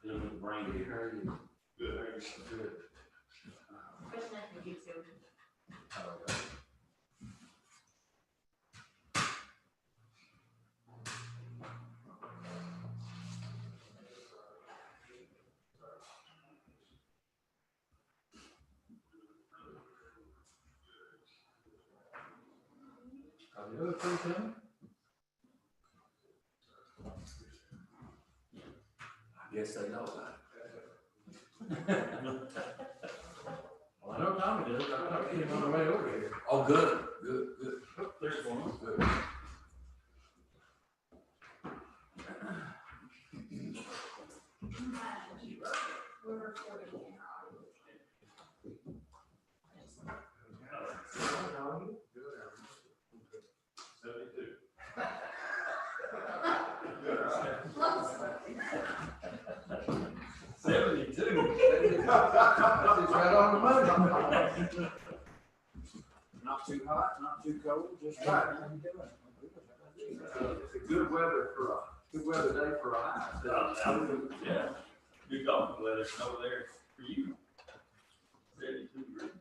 Dealing with the brain. Good. Good. Good. There's nothing you do. Okay. Are the other three coming? I guess they know that. Well, I know Tommy does. I talked to him on the way over here. Oh, good, good, good. Oh, there's one. Good. We're recording. It's right on the money. Not too hot, not too cold, just right. It's a good weather day for a hike. Yeah, good golfing weather over there for you. 72 degrees.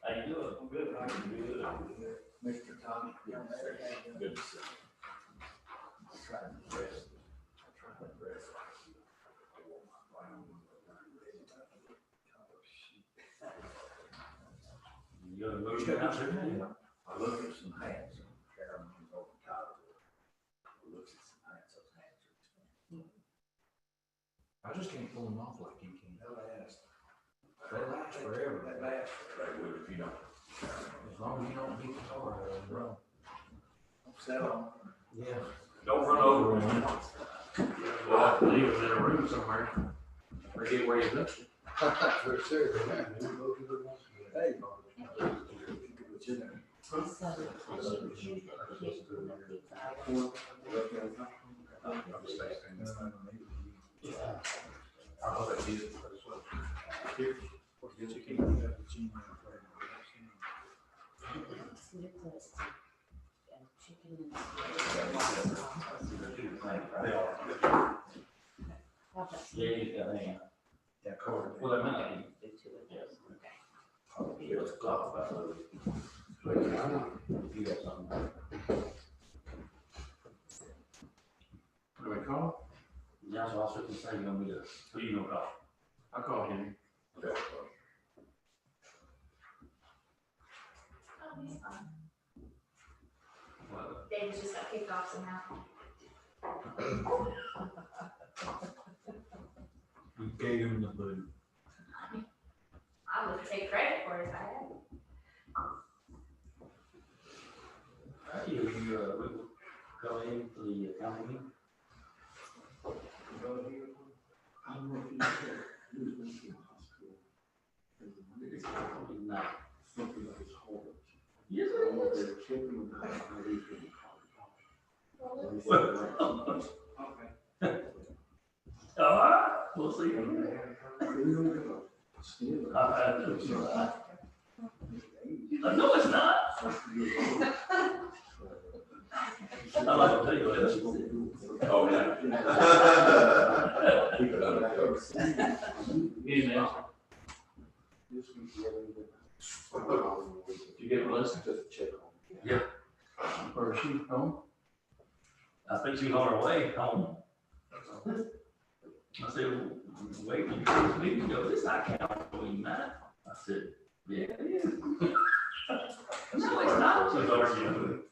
How you doing? I'm good. How you doing? Mr. Tommy. Good to see you. You gonna move your house? I looked at some hats, and Carolyn was over top of it. I looked at some hats, those hats are expensive. I just can't pull them off like you can. They'll last. They last forever. They last. They would if you don't. As long as you don't get the car out of the road. Sell them. Yeah. Don't run over one. Well, I believe it's in a room somewhere. Forget where you left it. For sure, man. Hey. Put you there. I'll let you. Here. Get your key. You got the gene man playing. Yeah, you got that. Yeah, Corey. Well, that might be. Yeah, let's talk about it. If you got something. What do we call? Yeah, so I was going to say, you're gonna be the, who you gonna call? I'll call him. Oh, he's fine. What? David just got kicked off somehow. We gave him the boot. I would take credit for it if I had. Hey, we go in for the county meeting? No. Yes, it is. All right, we'll see. No, it's not. I like to tell you what else. Oh, yeah. Any man. You get Melissa? Yeah. Or is she home? I think she's on her way home. I said, wait, when you first meet, you go, this not counting that. I said, yeah, it is. No, it's not. She's arguing.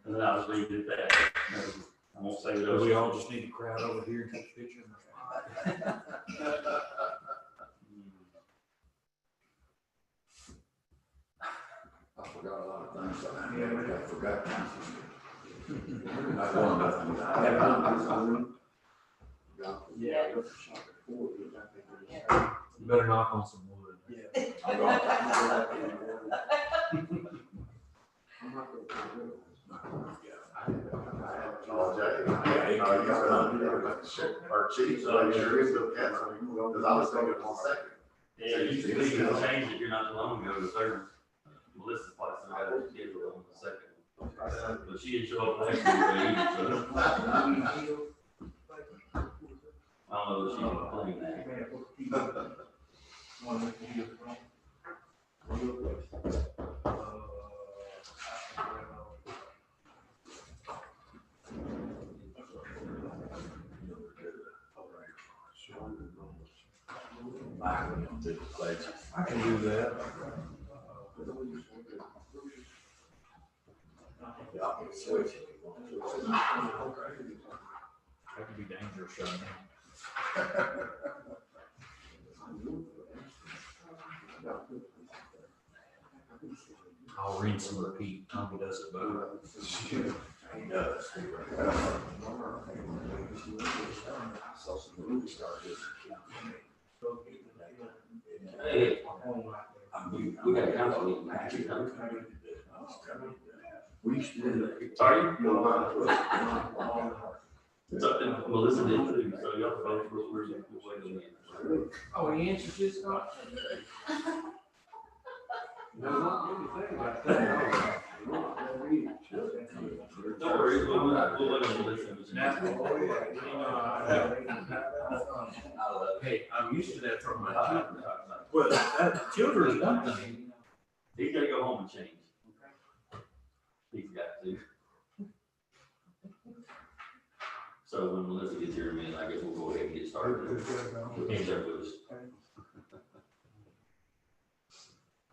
And then I was leaving it at that. I won't say those. We all just need to crowd over here and take a picture. I forgot a lot of things. I forgot. Not going nothing. Yeah. You better knock on some wood. Yeah. Oh, Jackie, you got our chief, so I'm sure is the council, because I was thinking on second. Yeah, you can leave and change it, you're not alone, go to the third. Melissa's place, I got her scheduled on the second. But she didn't show up next week, so. back when you do the pledges. I can do that. Y'all can switch if you want to. That could be dangerous, son. I'll rinse and repeat. Tommy does it better. He does. Hey, we got a council meeting. We used to do that. Sorry? It's up to Melissa did too, so y'all vote for where's the way to Oh, he answered this, Scott? No, let me think about that. Don't worry, we'll let them listen. Hey, I'm used to that from my children. Well, children is one thing. He's gotta go home and change. He's got to. So when Melissa gets here in a minute, I guess we'll go ahead and get started. Hands up with us.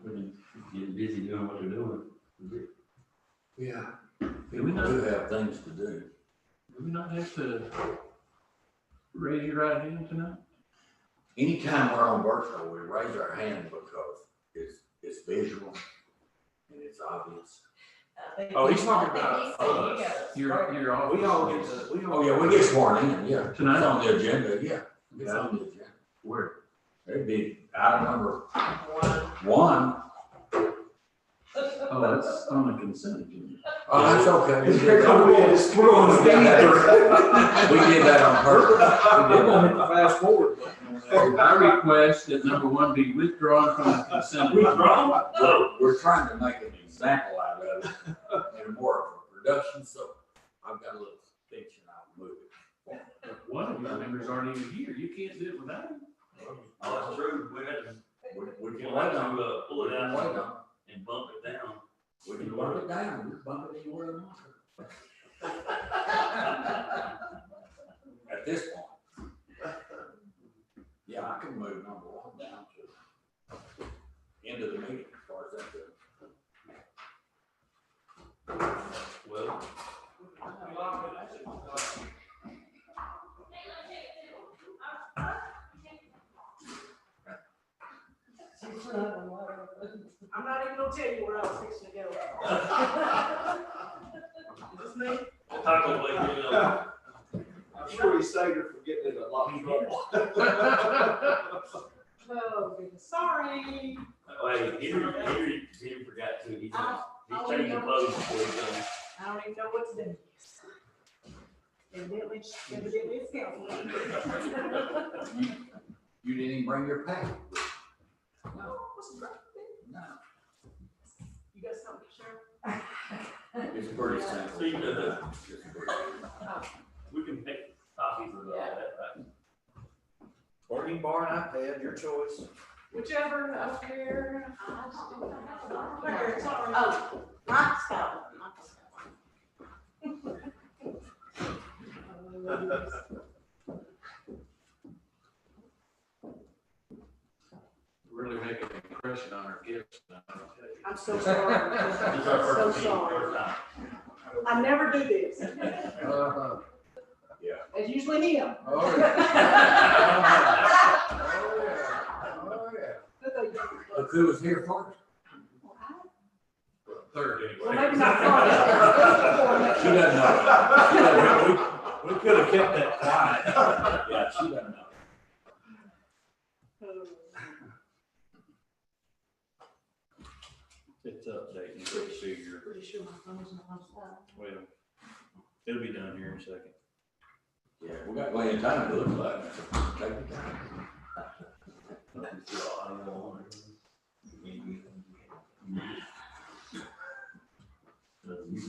We've been getting busy doing what they're doing. Yeah. Do we not- do have things to do. Do we not have to raise your right hand tonight? Anytime we're on virtual, we raise our hand because it's visual and it's obvious. Oh, he's talking I think about he said you You're all. We all get to, Oh, yeah, we get sworn in, yeah. Tonight? It's on the agenda, yeah. It's on the agenda. Where? It'd be item number one. Oh, that's on the consent agenda. Oh, that's okay. We did We're that. gonna speed We did that on purpose. We're gonna hit the fast forward. I request that number one be withdrawn from the consent. agenda. Withdrawn? We're trying to make an example out of it and more of a production, so I've got a little fiction, I'll move it. One of your members aren't even here. You can't do it without him. Oh, that's true. We had to, We can we'll wait have on to, it. pull We it can wait out on and bump it down. it. We can bump it down, just bump it anywhere we want. At this point. Yeah, I can move number one down to end of the meeting as far as that goes. Well, I'm not even gonna tell you where I was fixing to go. Is this me? the taco place, you know, I'm sure he saved her from getting in a lot of trouble. Oh, goodness, sorry. hey, Henry forgot to, he's I'll changing know. clothes before he comes. I don't even know what to do. Evidently it's counseling. You didn't even bring your packet. No, what's the right thing? No. You got something to share? It's pretty simple. So you know, It's pretty- we can make copies of that, right? Or you can borrow an iPad, your choice. Whichever, I don't care. There, sorry. Oh, Mike's got one, Mike's got one. Really make an impression on our guests. I'm so sorry. This is our I'm first so meeting, sorry. first time. I never do this. Yeah. It's usually him. Oh, yeah. Oh, yeah. Look who was here first. Third Well, anyway. maybe not first. She doesn't know. She doesn't know. We could have kept that quiet. Yeah, she doesn't know. It's updating, pretty sure. Pretty sure my phone's not on silent. Well, it'll be done here in a second. Yeah, we got plenty of time, it looks like. Take your time. You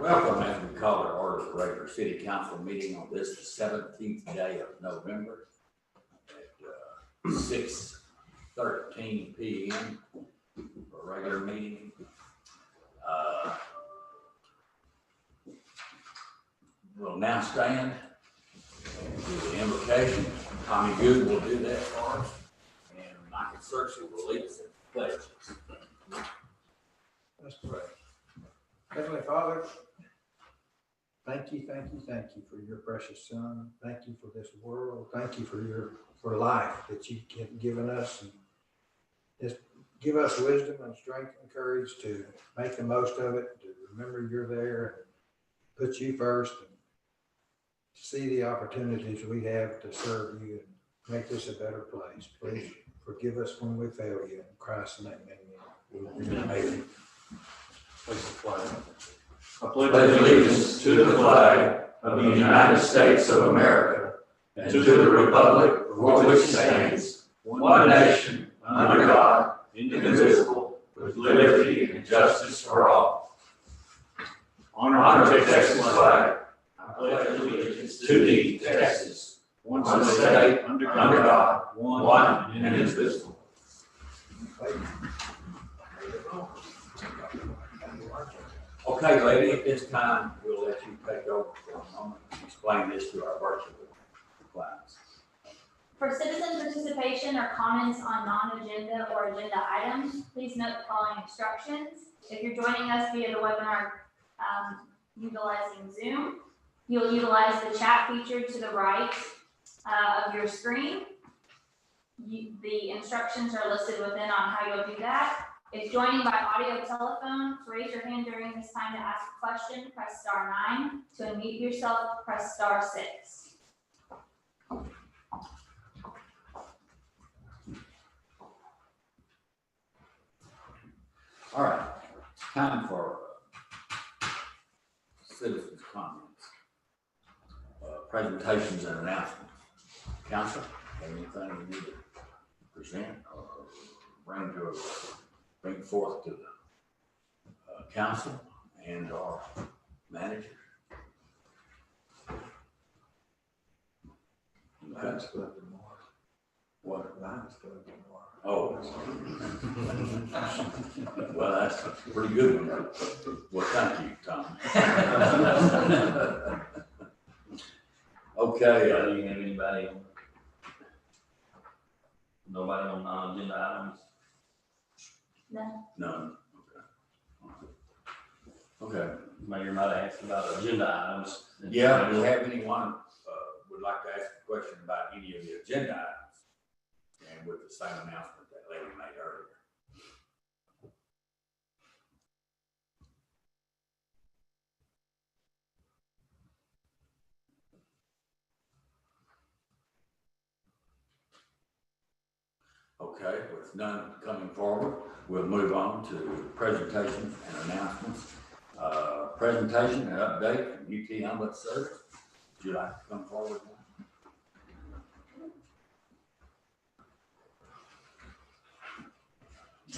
Welcome as we call our order of regular city council meeting on this, the 17th day of November at 6:13 p.m. for a regular meeting. We'll now stand and do the invocation. Tommy Good will do that for us, and Michael Searcy will lead us in pledges. Let's pray. Heavenly Father, thank you for your precious son. Thank you for this world. Thank you for life that you've given us. And just give us wisdom and strength and courage to make the most of it, to remember you're there and put you first, and see the opportunities we have to serve you and make this a better place. Please forgive us when we fail you. In Christ's name, amen. Amen. Place the flag. I pledge allegiance to the flag of the United States of America and to the republic for which it stands, one nation, under God, indivisible, with liberty and justice for all. Honor the Texas flag. I pledge allegiance to thee, Texas, one state, under God, one and indivisible. Okay, lady, at this time, we'll let you take over for a moment and explain this to our virtual clients. For citizen participation or comments on non-agenda or agenda items, please note the following instructions. If you're joining us via the webinar utilizing Zoom, you'll utilize the chat feature to the right of your screen. The instructions are listed within on how you'll do that. If joining by audio telephone, to raise your hand during this time to ask a question, press *9. To unmute yourself, press *6. All right, time for citizens' comments, presentations and announcements. Council, anything you need to present or bring forth to the council and our manager? Lions Club tomorrow. What? Lions Club tomorrow. Oh. Well, that's a pretty good one. Well, thank you, Tom. Okay, Do you have anybody on? Nobody on non-agenda items? none. Okay. Mayor might ask about agenda items. Yeah, do you have anyone would like to ask a question about any of the agenda items? And with the same announcement that lady made earlier. Okay, with none coming forward, we'll move on to presentations and announcements. Presentation and update from UT Ambulance Service. Would you like to come forward now?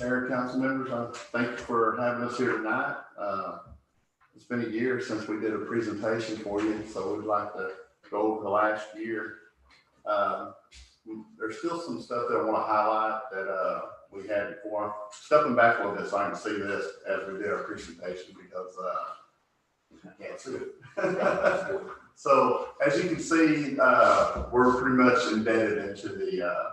Mayor, council members, thank you for having us here tonight. It's been a year since we did a presentation for you, so we'd like to go over the last year. There's still some stuff that I want to highlight that we had before. Stepping back a little bit so I can see this as we did our presentation because I can't see it. So as you can see, we're pretty much embedded into the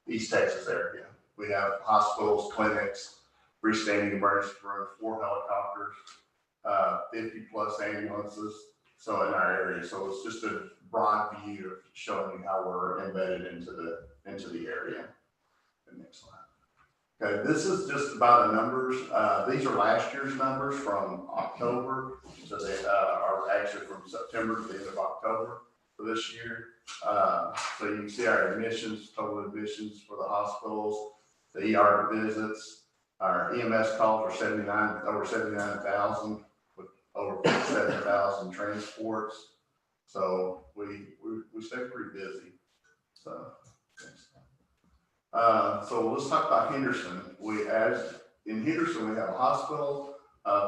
East Texas area. We have hospitals, clinics, freestanding emergency rooms, 4 helicopters, 50 plus ambulances. So in our area, so it's just a broad view of showing you how we're embedded into the area. The next slide. Okay, this is just about the numbers. These are last year's numbers from October, so they are actually from September to the end of October for this year. So you can see our admissions, total admissions for the hospitals, the ER visits, our EMS calls are over 79,000 with over 57,000 transports. So we stay pretty busy. So let's talk about Henderson. In Henderson we have a hospital,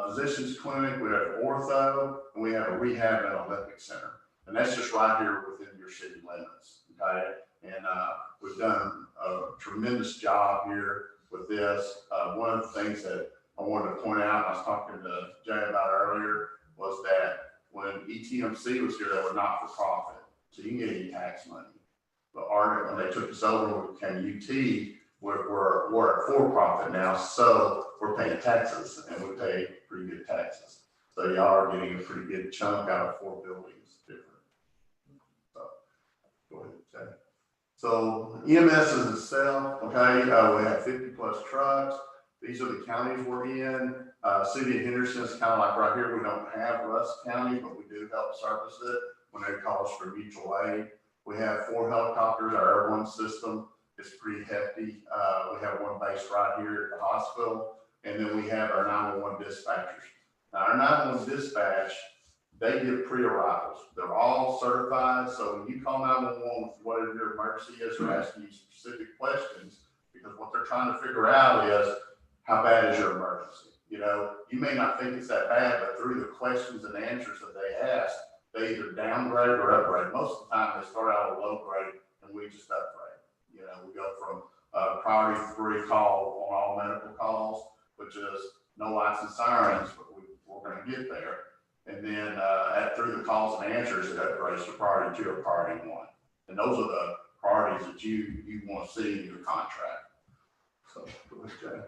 physicians clinic, we have ortho, and we have a rehab and Olympic center. And that's just right here within your city limits, okay? And we've done a tremendous job here with this. One of the things that I wanted to point out, I was talking to Jay about earlier, was that when ETMC was here, they were not for profit, so you can get any tax money. But when they took us over, we became UT, we're for profit now, so we're paying taxes, and we pay pretty good taxes. So y'all are getting a pretty good chunk out of 4 buildings different. So, go ahead, Jay. So EMS is itself, okay, we have 50+ trucks. These are the counties we're in. City of Henderson is kind of like right here. We don't have Rusk County, but we do help service it when they call us for mutual aid. We have 4 helicopters, our airborne system is pretty hefty. We have one based right here at the hospital, and then we have our 911 dispatchers. Now, our 911 dispatch, they give pre-arrivals. They're all certified, so when you call 911 with whatever your emergency is, they're asking you specific questions, because what they're trying to figure out is, how bad is your emergency? You know, you may not think it's that bad, but through the questions and answers that they ask, they either downgrade or upgrade. Most of the time, they start out with low grade, and we just upgrade. You know, we go from priority 3 call on all medical calls, which is no lights and sirens, but we're going to get there. And then through the calls and answers, it upgrades to priority 2 or priority 1. And those are the priorities that you want to see in your contract. So, okay.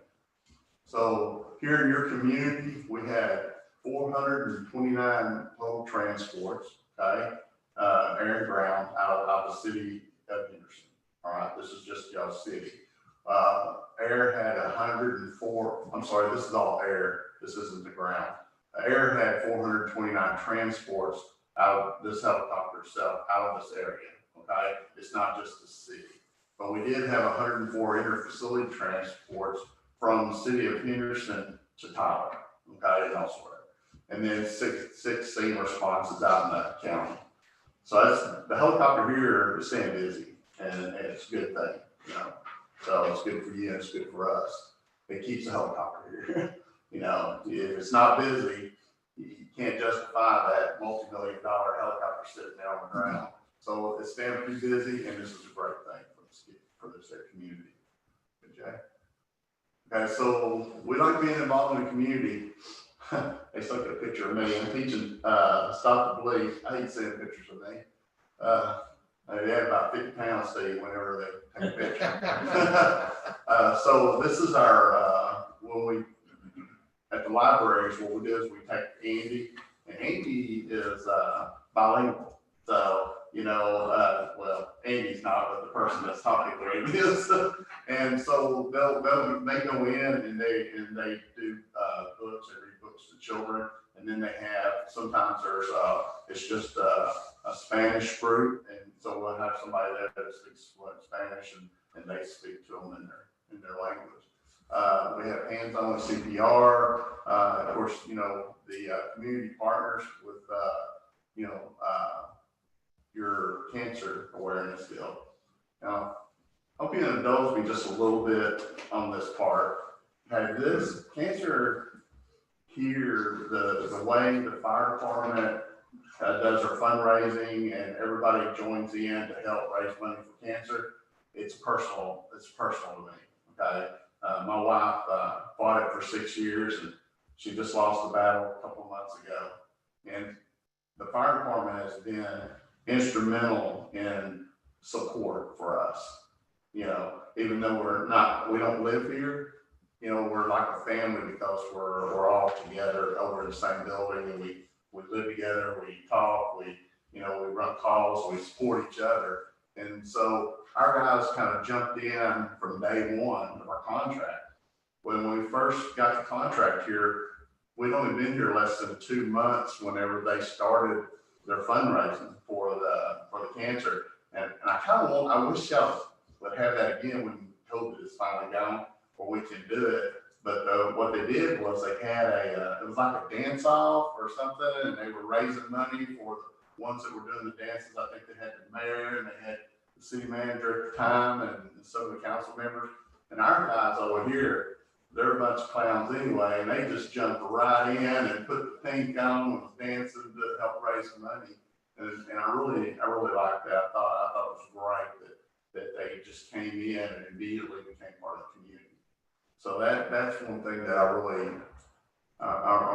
So here in your community, we had 429 total transports, okay, air and ground out of the city of Henderson. All right, this is just y'all's city. Air had 104, I'm sorry, this is all air. This isn't the ground. Air had 429 transports out of this helicopter itself, out of this area, okay? It's not just the city. But we did have 104 inter-facility transports from the city of Henderson to Tyler, okay, and elsewhere. And then six scene responses out in the county. So that's, the helicopter here is staying busy, and it's a good thing, you know. So it's good for you, and it's good for us. It keeps the helicopter here. You know, if it's not busy, you can't justify that multi-million-dollar helicopter sitting there on the ground. So it's staying pretty busy, and this is a great thing for this community. Good, Jay. Okay, so we like being involved in the community. They took a picture of me. I'm teaching Stop the Bleed. I hate seeing pictures of me. They had about 50 pounds to eat whenever they take a picture. So this is our, when we, at the libraries, what we do is we take Andy, and Andy is bilingual. So, you know, well, Andy's not, but the person that's talking to him is. And so they go in and they do books, they read books to children, and then they have, sometimes there's it's just a Spanish group, and so we'll have somebody there that speaks fluent Spanish, and they speak to them in their language. We have hands-on CPR, of course, you know, the community partners with you know, your cancer awareness deal. Now, I hope you indulge me just a little bit on this part. Okay, this cancer here, the way the fire department does their fundraising and everybody joins in to help raise money for cancer, it's personal to me, okay? My wife fought it for 6 years, and she just lost the battle a couple of months ago. And the fire department has been instrumental in support for us. You know, even though we don't live here, you know, we're like a family because we're all together over in the same building, and we live together, we talk, we run calls, we support each other. And so our guys kind of jumped in from day one of our contract. When we first got the contract here, we'd only been here less than 2 months whenever they started their fundraising for the cancer. And I wish y'all would have that again when COVID is finally gone, where we can do it. But what they did was they had it was like a dance off or something, and they were raising money for the ones that were doing the dances. I think they had the mayor and they had the city manager at the time and some of the council members. And our guys over here, they're a bunch of clowns anyway, and they just jumped right in and put the pink on and was dancing to help raise some money. And I really liked that. I thought it was great that they just came in and immediately became part of the community. So that's one thing that I'm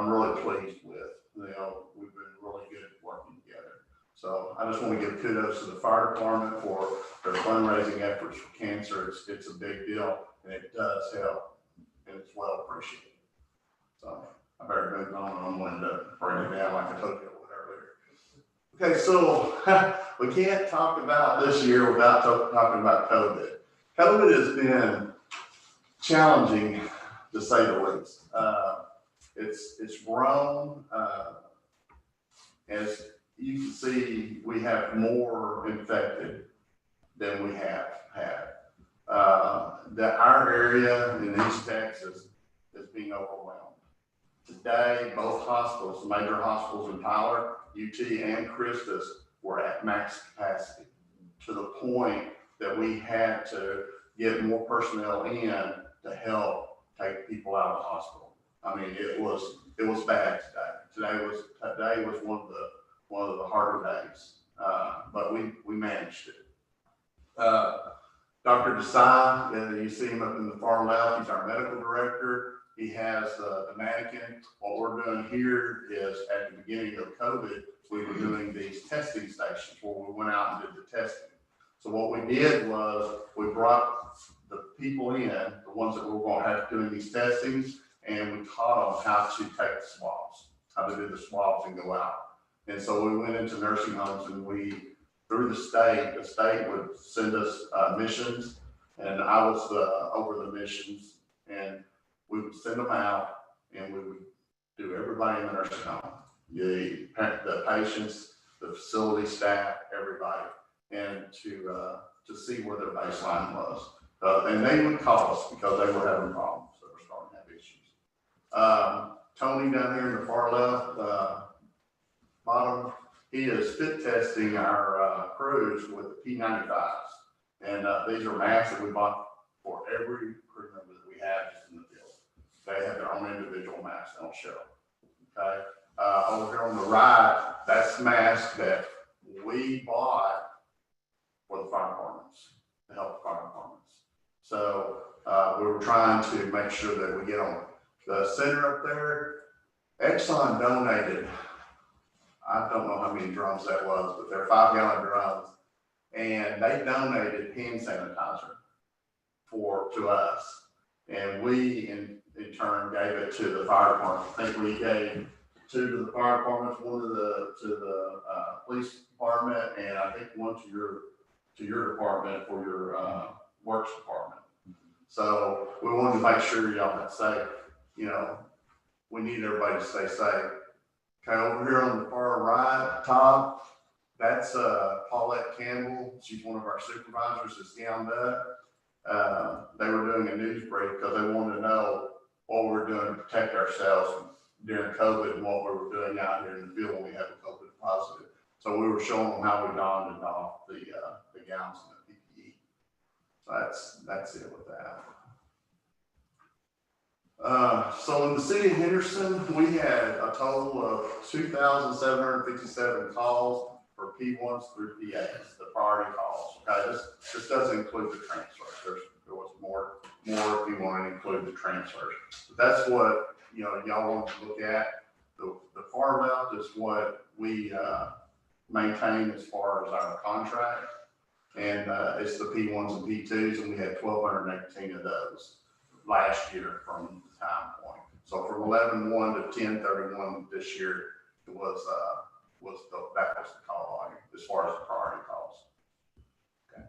really pleased with. You know, we've been really good at working together. So I just want to give kudos to the fire department for their fundraising efforts for cancer. It's a big deal, and it does help, and it's well appreciated. So I better move on. I'm going to bring it down like I told you earlier. Okay, so we can't talk about this year without talking about COVID. COVID has been challenging, to say the least. It's grown. As you can see, we have more infected than we have had. Our area in East Texas is being overwhelmed. Today, both hospitals, major hospitals in Tyler, UT and Christus, were at max capacity, to the point that we had to get more personnel in to help take people out of the hospital. I mean, it was bad today. Today was one of the harder days, but we managed it. Dr. Desai, you see him up in the far left. He's our medical director. He has the mannequin. What we're doing here is, at the beginning of COVID, we were doing these testing stations where we went out and did the testing. So what we did was we brought the people in, the ones that were going to have doing these testings, and we taught them how to take the swabs, how to do the swabs and go out. And so we went into nursing homes, and through the state would send us missions, and I was over the missions, and we would send them out, and we would do everybody in the nursing home, the patients, the facility staff, everybody, and to see where their baseline was. And they would call us because they were having problems. They were starting to have issues. Tony down here in the far left bottom, he is fit testing our crews with the P95s. And these are masks that we bought for every crew member that we have just in the field. They have their own individual masks on show. Okay. Over here on the right, that's masks that we bought for the fire departments, to help the fire departments. So we were trying to make sure that we get on the center up there. Exxon donated, I don't know how many drums that was, but they're 5-gallon drums, and they donated hand sanitizer to us, and we in turn gave it to the fire department. I think we gave 2 to the fire departments, 1 to the police department, and I think 1 to your department for your works department. So we wanted to make sure y'all got safe. You know, we need everybody to stay safe. Okay, over here on the far right top, that's Paulette Campbell. She's one of our supervisors that's gowned up. They were doing a news brief because they wanted to know what we were doing to protect ourselves during COVID and what we were doing out here in the field when we had a COVID positive. So we were showing them how we donned and doffed the gowns and the PPE. So that's it with that. So in the city of Henderson, we had a total of 2,757 calls for P1s through PAs, the priority calls. Okay, this doesn't include the transfers. There was more if you want to include the transfers. But that's what y'all want to look at. The far left is what we maintain as far as our contract, and it's the P1s and P2s, and we had 1,218 of those last year from the time point. So from 11/1 to 10/31 this year, it was that was the call volume as far as the priority calls. Okay.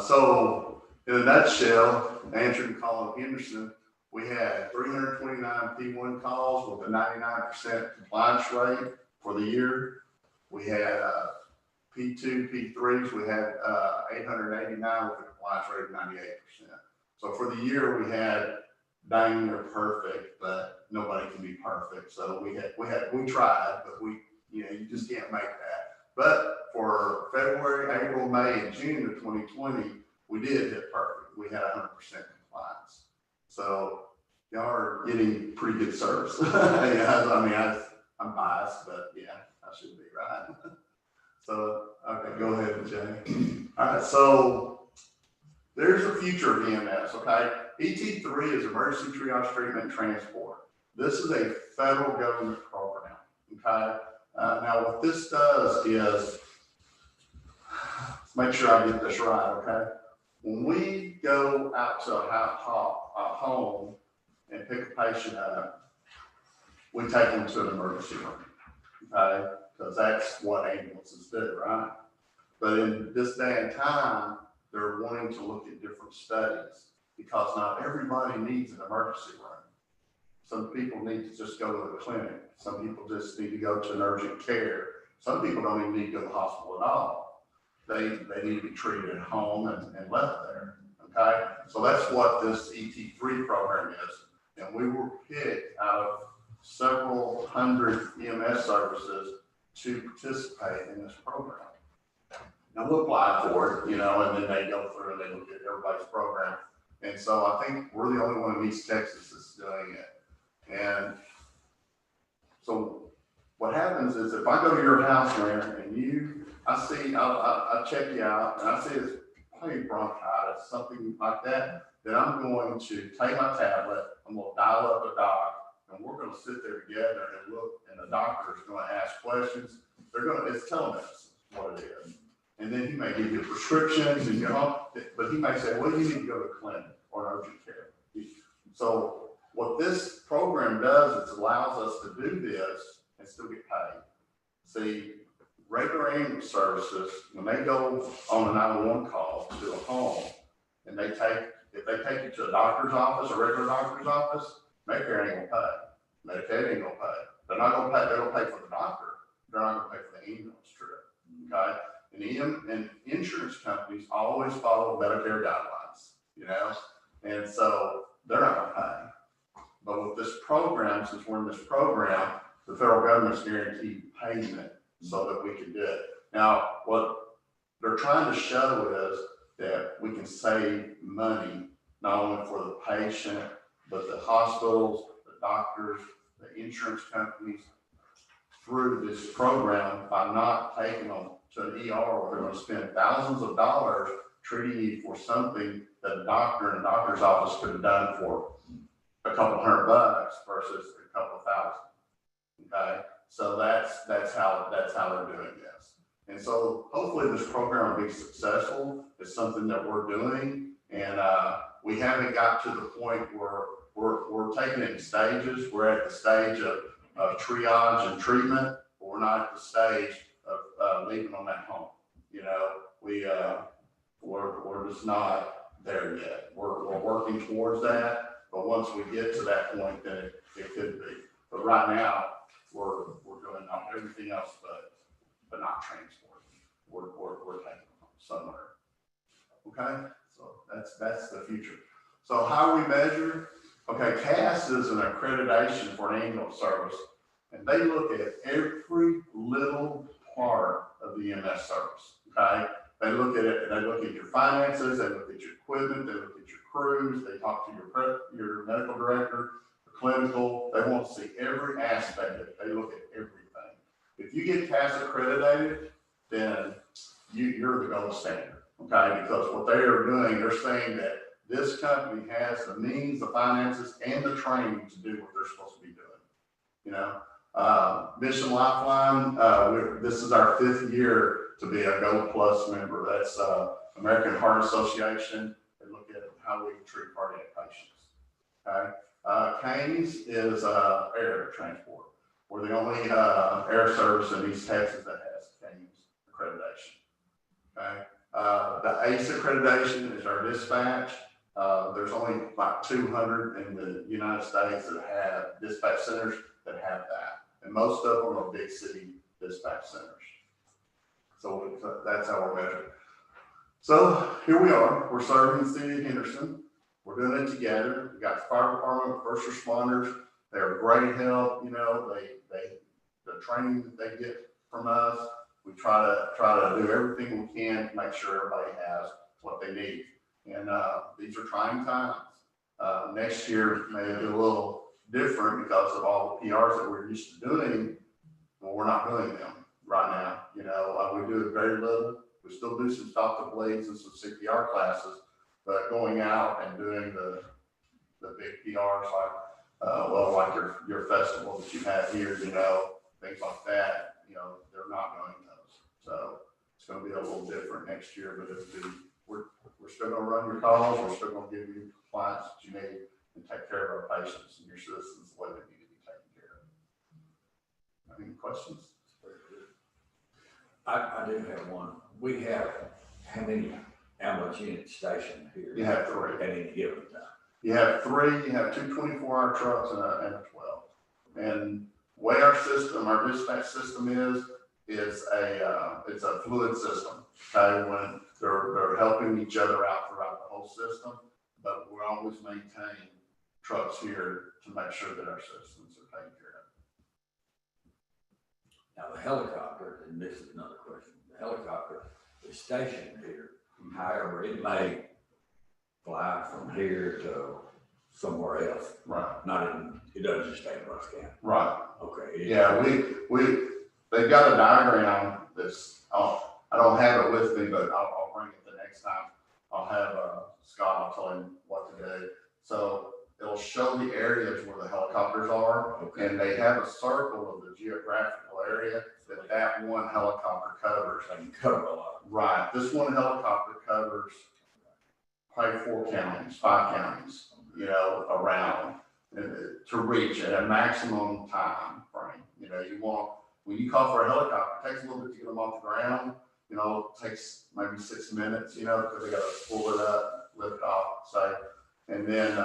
So in a nutshell, answering the call of Henderson, we had 329 P1 calls with a 99% compliance rate for the year. We had P2, P3s, we had 889 with a compliance rate of 98%. So for the year, we had dang near perfect, but nobody can be perfect. So we tried, but you just can't make that. But for February, April, May, and June of 2020, we did hit perfect. We had 100% compliance. So y'all are getting pretty good service. Yeah, I mean, I'm biased, but yeah, I should be, right? So, okay, go ahead, Jay. All right, so there's a future of EMS, okay? ET3 is Emergency Triage Treatment and Transport. This is a federal government program, okay? Now, what this does is, let's make sure I get this right, okay? When we go out to a home and pick a patient up, we take them to an emergency room, okay? Because that's what ambulances do, right? But in this day and time, they're wanting to look at different studies because not everybody needs an emergency room. Some people need to just go to the clinic. Some people just need to go to an urgent care. Some people don't even need to go to the hospital at all. They need to be treated at home and left there, okay? So that's what this ET3 program is. And we were picked out of several hundred EMS services to participate in this program. Now we'll apply for it, you know, and then they go through and they look at everybody's program. And so I think we're the only one in East Texas that's doing it. And so what happens is if I go to your house, Mayor, and I check you out and I see it's probably bronchitis, something like that, then I'm going to take my tablet, I'm going to dial up a doc, and we're going to sit there together and look, and the doctor is going to ask questions. It's telemedicine, what it is. And then he may give you prescriptions and but he may say, well, you need to go to a clinic or an urgent care. So what this program does is allows us to do this and still get paid. See, regular ambulance services, when they go on a 911 call to a home, and if they take you to a doctor's office, a regular doctor's office, Medicare ain't gonna pay. Medicaid ain't gonna pay. They're not gonna pay, they're gonna pay for the doctor. They're not gonna pay for the ambulance trip, okay? And insurance companies always follow Medicare guidelines, you know? And so they're not gonna pay. But with this program, since we're in this program, the federal government's guaranteed payment so that we can do it. Now, what they're trying to show is that we can save money, not only for the patient, but the hospitals, the doctors, the insurance companies, through this program by not taking them to an ER where they're going to spend thousands of dollars treating you for something that a doctor in a doctor's office could have done for a couple $100 versus a couple thousand. Okay, so that's how they're doing this. And so hopefully this program will be successful. It's something that we're doing, and we haven't got to the point where we're taking it in stages. We're at the stage of triage and treatment, but we're not at the stage of leaving them at home. You know, we're just not there yet. We're working towards that, but once we get to that point, then it could be. But right now, we're doing everything else, but not transport. We're taking them somewhere. Okay, so that's the future. So how we measure? Okay, CAS is an accreditation for an ambulance service, and they look at every little part of the EMS service. Okay, they look at it. They look at your finances. They look at your equipment. They look at your crews. They talk to your medical director, the clinical. They want to see every aspect of it. They look at everything. If you get CAS accredited, then you're the gold standard. Okay, because what they are doing, they're saying that this company has the means, the finances, and the training to do what they're supposed to be doing. You know, Mission Lifeline, this is our 5th year to be a Gold Plus member. That's American Heart Association. They look at how we treat cardiac patients. Okay, Canes is air transport. We're the only air service in East Texas that has Canes accreditation. Okay, the ACE accreditation is our dispatch. There's only like 200 in the United States that have dispatch centers that have that. And most of them are big city dispatch centers. So that's how we're measured. So here we are, we're serving the city of Henderson. We're doing it together. We got the fire department, first responders. They're great help, you know, the training that they get from us. We try to do everything we can to make sure everybody has what they need. And these are trying times. Next year may be a little different because of all the PRs that we're used to doing. Well, we're not doing them right now. You know, we do it very little. We still do some stop the bleeds and some CPR classes, but going out and doing the big PRs like, well, like your festival that you have here, you know, things like that, you know, they're not doing those. So it's gonna be a little different next year, but we're still gonna run your calls, we're still gonna give you compliance that you need and take care of our patients and your citizens the way they need to be taken care of. Any questions? I do have one. We have how many ambulance units stationed here? You have 3. At any given time? You have 3, you have 2 24-hour trucks and a 12. And the way our system, our dispatch system is it's a fluid system. Okay, when they're helping each other out throughout the whole system, but we always maintain trucks here to make sure that our citizens are taken care of. Now, the helicopter, and this is another question, the helicopter is stationed here. However, it may fly from here to somewhere else. Right. It doesn't just stay in Russ County. Right. Okay. Yeah, they've got a diagram that's, I don't have it with me, but I'll bring it the next time. I'll have Scott, I'll tell him what to do. So it'll show the areas where the helicopters are, Okay. and they have a circle of the geographical area that one helicopter covers. So you cover a lot. Right, this one helicopter covers probably 4 counties, 5 counties, you know, around to reach at a maximum time frame. You know, when you call for a helicopter, it takes a little bit to get them off the ground. You know, it takes maybe 6 minutes, you know, because they got to pull it up, lift off, say, and then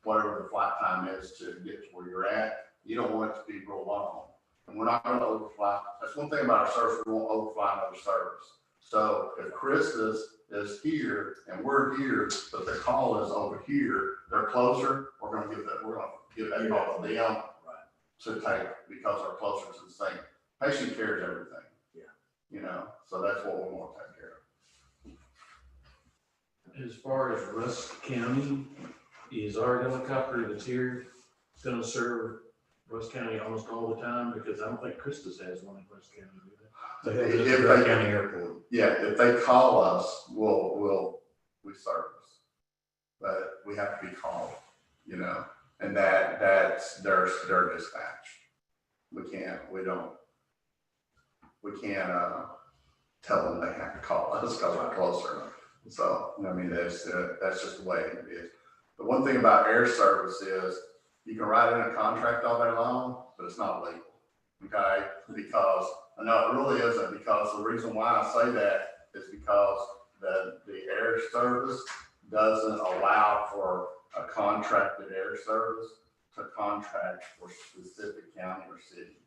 whatever the flight time is to get to where you're at, you don't want it to be real long. And we're not going to overfly. That's one thing about our service, we won't overfly another service. So if Christus is here and we're here, but the call is over here, they're closer, we're going to give that call to them to take because they're closer to the same. Patient care is everything. Yeah. You know, so that's what we want to take care of. As far as Rusk County, is our helicopter that's here gonna serve Rusk County almost all the time? Because I don't think Christus has one in Rusk County, do they? They have If this they- Wright County Airport. Yeah, if they call us, we service, but we have to be called, you know, and that's their dispatch. We can't tell them they have to call us because we're closer. So, I mean, that's just the way it is. The one thing about air service is you can write in a contract all day long, but it's not legal, okay? Because, no, it really isn't, because the reason why I say that is because the air service doesn't allow for a contracted air service to contract for specific county or city.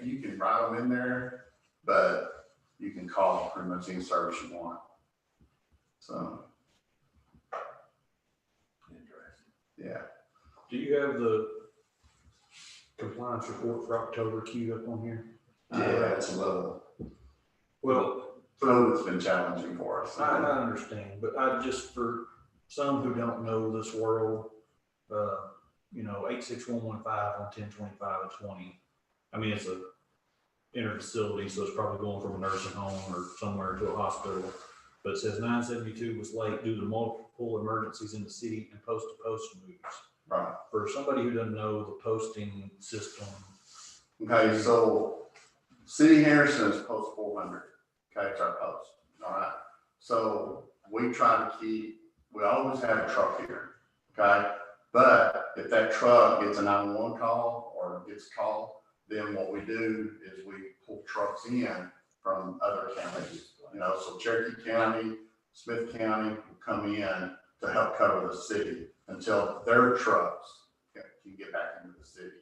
You can write them in there, but you can call pretty much any service you want. So, Interesting. yeah. Do you have the compliance report for October queued up on here? Yeah, it's a little, Well, it's been challenging for us. I understand, but for some who don't know this world, 86115 on 1025 and 20. I mean, it's a inner facility, so it's probably going from a nursing home or somewhere to a hospital. But it says 972 was late due to multiple emergencies in the city and post-to-post moves. Right. For somebody who doesn't know the posting system, Okay, so City Harrison is post 400. Okay, it's our post. All right. So we always have a truck here. Okay. But if that truck gets a 911 call or gets a call, then what we do is we pull trucks in from other counties. So Cherokee County, Smith County will come in to help cover the city until their trucks can get back into the city.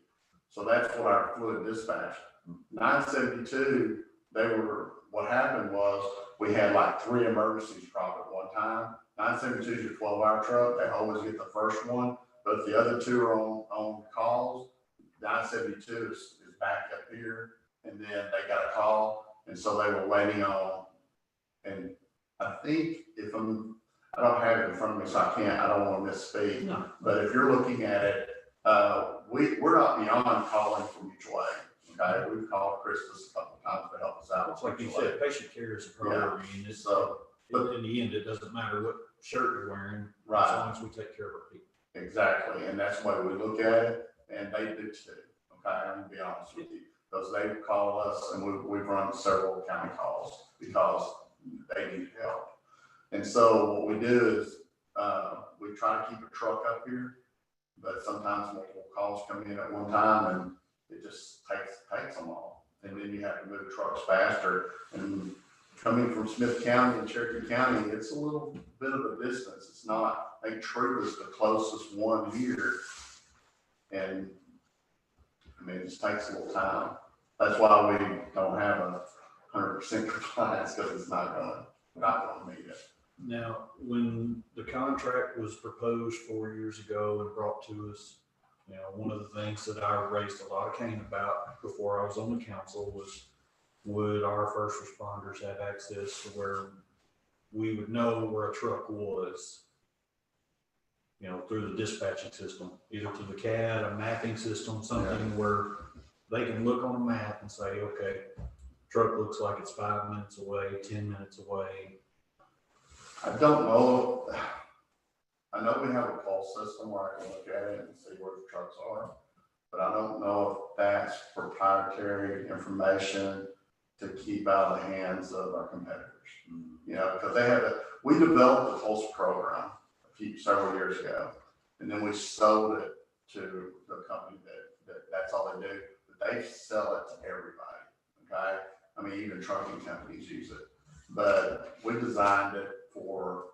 So that's what our fluid dispatch. 972, what happened was we had like 3 emergencies probably at one time. 972 is a 12-hour truck. They always get the first one, but if the other 2 are on calls, 972 is back up here, and then they got a call, and so they were waiting on, and I think I don't have it in front of me, so I don't wanna misspeak. No. But if you're looking at it, we're not beyond calling for mutual aid, okay? We've called Christus a couple times to help us out. It's like you with mutual said, patient care is a priority, and it's, So, in the end, it doesn't matter what shirt you're wearing, as right, long as we take care of our people. exactly, and that's the way we look at it, and they do too, okay? I'm gonna be honest with you. Because they call us, and we've run several county calls because they need help. And so what we do is, we try to keep a truck up here, but sometimes multiple calls come in at one time and it just takes them all. And then you have to move trucks faster. And coming from Smith County and Cherokee County, it's a little bit of a distance. It's not, I think True is the closest one here. And I mean, it just takes a little time. That's why we don't have 100% compliance, because it's not gonna meet it. Now, when the contract was proposed 4 years ago and brought to us, you know, one of the things that I raised a lot of cane about before I was on the council was, would our first responders have access to where we would know where a truck was, you know, through the dispatching system, either to the CAD, a mapping system, something where they can look on a map and say, okay, truck looks like it's 5 minutes away, 10 minutes away. I don't know. I know we have a call system where I can look at it and see where the trucks are, but I don't know if that's proprietary information to keep out of the hands of our competitors. You know, because we developed the Pulse program several years ago, and then we sold it to the company that's all they do, but they sell it to everybody, okay? I mean, even trucking companies use it, but we designed it for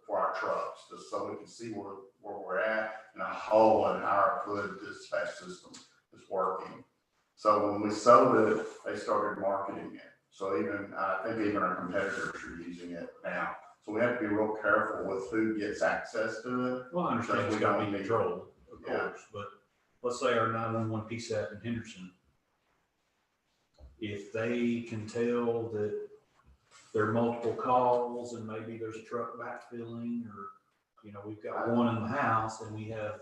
our trucks, just so we can see where we're at and how our good dispatch system is working. So when we sold it, they started marketing it. So I think even our competitors are using it now. So we have to be real careful with who gets access to it. Well, I understand it's got to be controlled, of Yeah. course, but let's say our 911 PSAP in Henderson, if they can tell that there are multiple calls and maybe there's a truck backfilling, or, you know, we've got one in the house and we have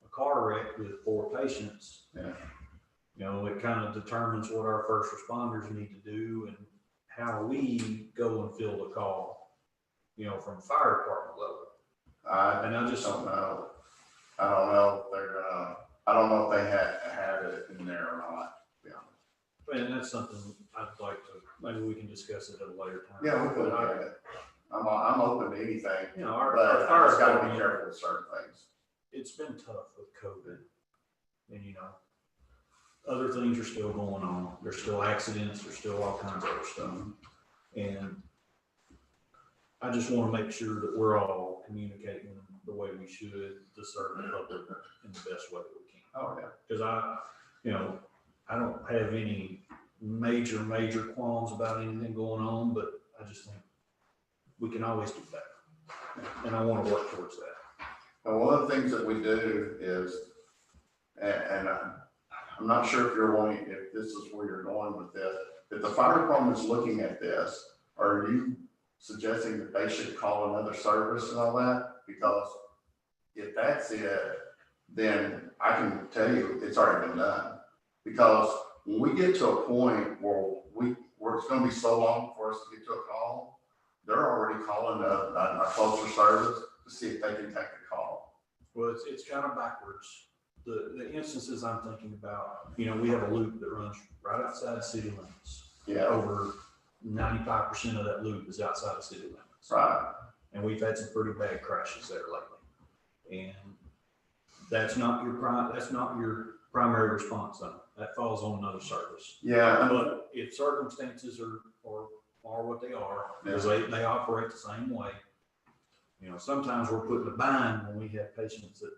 a car wreck with 4 patients. Yeah. You know, it kind of determines what our first responders need to do and how we go and fill the call, you know, from fire department level. And I just don't know. I don't know if they're gonna, I don't know if they had it in there or not, to be honest. and that's something I'd like to, maybe we can discuss it at a later time. Yeah, we could look at it. I'm open to anything, You know, our but I fire just gotta be department, careful with certain things. it's been tough with COVID. And, you know, other things are still going on. There's still accidents, there's still all kinds of other stuff. And I just want to make sure that we're all communicating the way we should to serve the public in the best way that we can. Oh, yeah. Because you know, I don't have any major qualms about anything going on, but I just think we can always do better. And I want to work towards that. And one of the things that we do is, and I'm not sure if this is where you're going with this, if the fire department is looking at this, are you suggesting that they should call another service and all that? Because if that's it, then I can tell you it's already been done. Because when we get to a point where it's gonna be so long for us to get to a call, they're already calling a closer service to see if they can take the call. Well, it's kind of backwards. The instances I'm thinking about, you know, we have a loop that runs right outside the city limits. Yeah, Over 95% of that loop is outside the city limits. right. And we've had some pretty bad crashes there lately. And that's not your primary response zone. That falls on another service. Yeah, But if circumstances are what they are, because they operate the same way, you know, sometimes we're put in a bind when we have patients that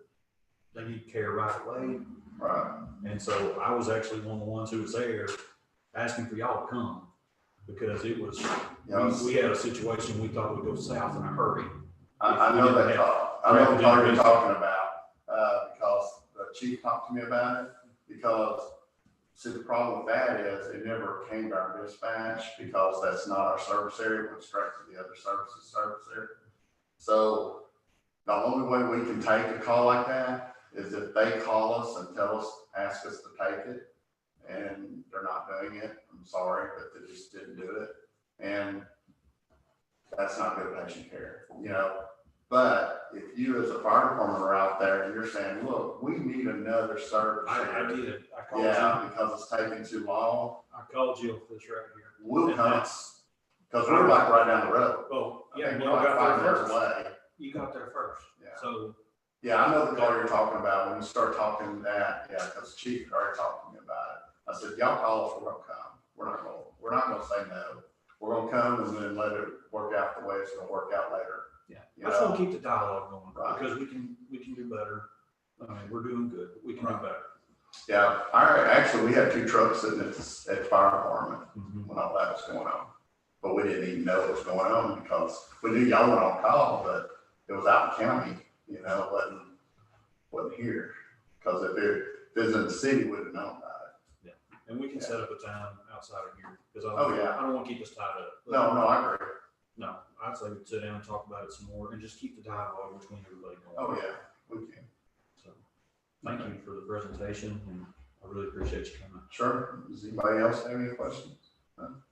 they need care right away. right. And so I was actually one of the ones who was there asking for y'all to come, because it was, we had a situation we thought would go south in a hurry. I know that call. I know the call you're talking about, because the chief talked to me about it, because see, the problem with that is it never came to our dispatch because that's not our service area. It went straight to the other services service area. So the only way we can take a call like that is if they call us and tell us, ask us to take it, and they're not doing it. I'm sorry, but they just didn't do it. And that's not good patient care, you know? But if you as a fire department are out there and you're saying, look, we need another service I here. did, I called you, Yeah, because it's taking too long, I called you for this right here. we'll And come, that's- because we're like right down the road. Oh, I yeah, think y'all we're like got 5 there minutes first. away. You got there first, Yeah. so. Yeah, I know the call you're talking about. When you start talking that, yeah, because Chief already talked to me about it. I said, y'all call us, we're gonna come. We're not gonna say no. We're gonna come and then let it work out the way it's gonna work out later. Yeah, You I just want know? to keep the dialogue going, Right. because we can do better. I mean, we're doing good, but we can do Right. better. Yeah, actually, we had 2 trucks sitting at the fire department when all that was going on. But we didn't even know what was going on because we knew y'all went on call, but it was out in county, you know, wasn't here. Because if it was in the city, we'd have known about it. And we can set up a time outside of here, because Oh, yeah. I don't want to keep us tied up. No, I agree. No, I'd say we'd sit down and talk about it some more and just keep the dialogue between everybody going. Oh, yeah, we can. So, thank you for the presentation, and I really appreciate you coming. Sure. Does anybody else have any questions? No?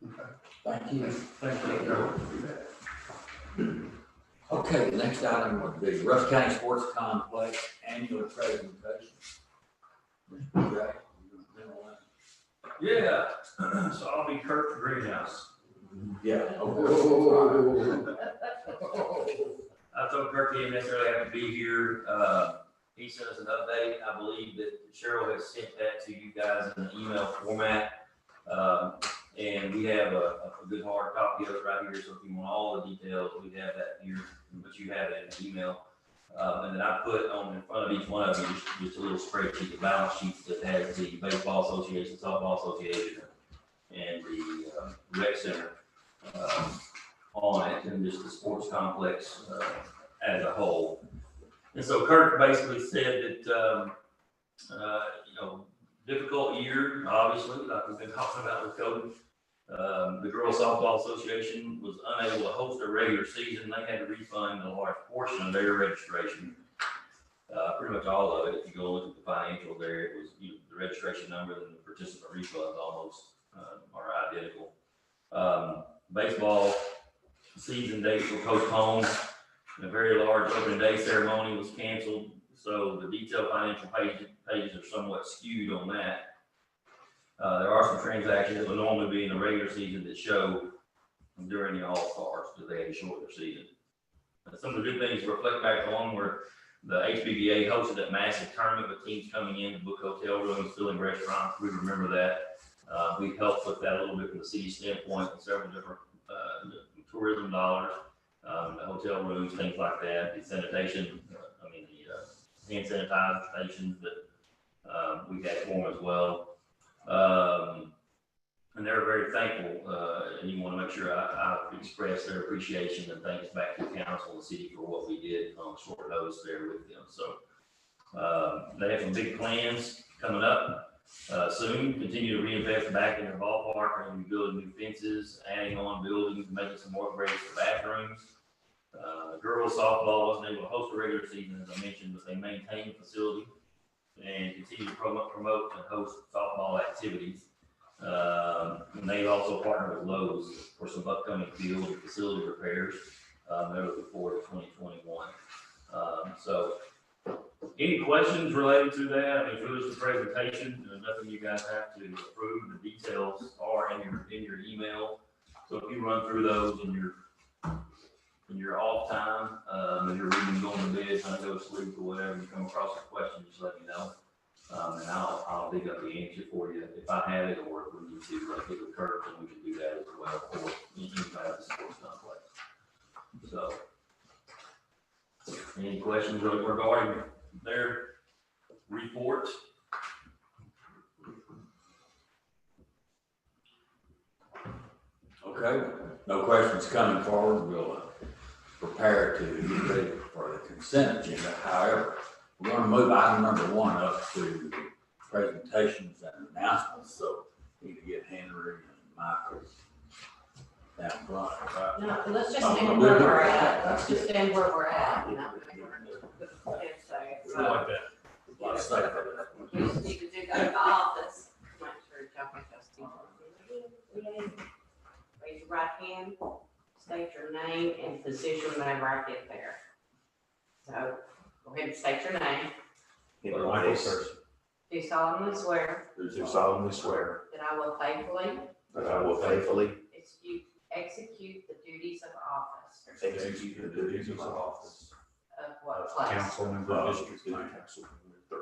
Okay. Thank you. Thank you. Okay, the next item would be Rush County Sports Complex Annual Presentation. Mr. Gray, you remember that? Yeah, so I'll be Kurt Greenhouse. Yeah. I told Kirk he didn't necessarily have to be here. He sent us an update. I believe that Cheryl has sent that to you guys in an email format. And we have a good hard copy of it right here. So if you want all the details, we have that here, but you have it in the email. And then I put on in front of each one of you just a little spreadsheet, the balance sheets that has the baseball association, softball association, and the rec center on it, and just the sports complex as a whole. And so Kirk basically said that, you know, difficult year, obviously, like we've been talking about with COVID. The Girls Softball Association was unable to host a regular season. They had to refund a large portion of their registration. Pretty much all of it. If you go look at the financial there, it was the registration number and the participant refunds almost are identical. Baseball season dates were postponed. A very large open day ceremony was canceled. So the detailed financial pages are somewhat skewed on that. There are some transactions that would normally be in the regular season that show during the All-Stars because they had to shorten their season. Some of the good things to reflect back on were the HBBA hosted that massive tournament with teams coming in to book hotel rooms, filling restaurants. We remember that. We helped with that a little bit from the city standpoint with several different tourism dollars, the hotel rooms, things like that, the sanitation, the hand sanitizer stations that we had for them as well. And they're very thankful, and you want to make sure I express their appreciation and thanks back to the council and the city for what we did on short notice there with them. So they have some big plans coming up soon. Continue to reinvest back in their ballpark and building new fences, adding on buildings, making some more upgrades to bathrooms. Girls softball wasn't able to host a regular season, as I mentioned, but they maintain the facility and continue to promote and host softball activities. And they also partner with Lowe's for some upcoming field and facility repairs. They're looking forward to 2021. So any questions related to that? I mean, if it was the presentation, there's nothing you guys have to approve. The details are in your email. So if you run through those in your off time, and you're reading, going to bed, trying to go to sleep or whatever, you come across a question, just let me know. And I'll dig up the answer for you if I have it, or if we need to get with Kirk, and we can do that as well, or anybody at the sports complex. So, any questions regarding their report? Okay, no questions coming forward. We'll prepare to get ready for the consent agenda. However, we're going to move item number 1 up to presentations and announcements. So we need to get Henry and Michael down front, right? No, let's just stand where we're at, let's just stand where we're at, you know. It's safe. I like that. A lot safer. You just need to do that in the office. Make sure y'all get those things. Raise your right hand, state your name and position whenever I get there. So, go ahead and state your name. Michael Thurston. Do solemnly swear Do solemnly swear that I will faithfully that I will faithfully execute the duties of office execute the duties of office of what of place, council member of District 3, Council Member 3,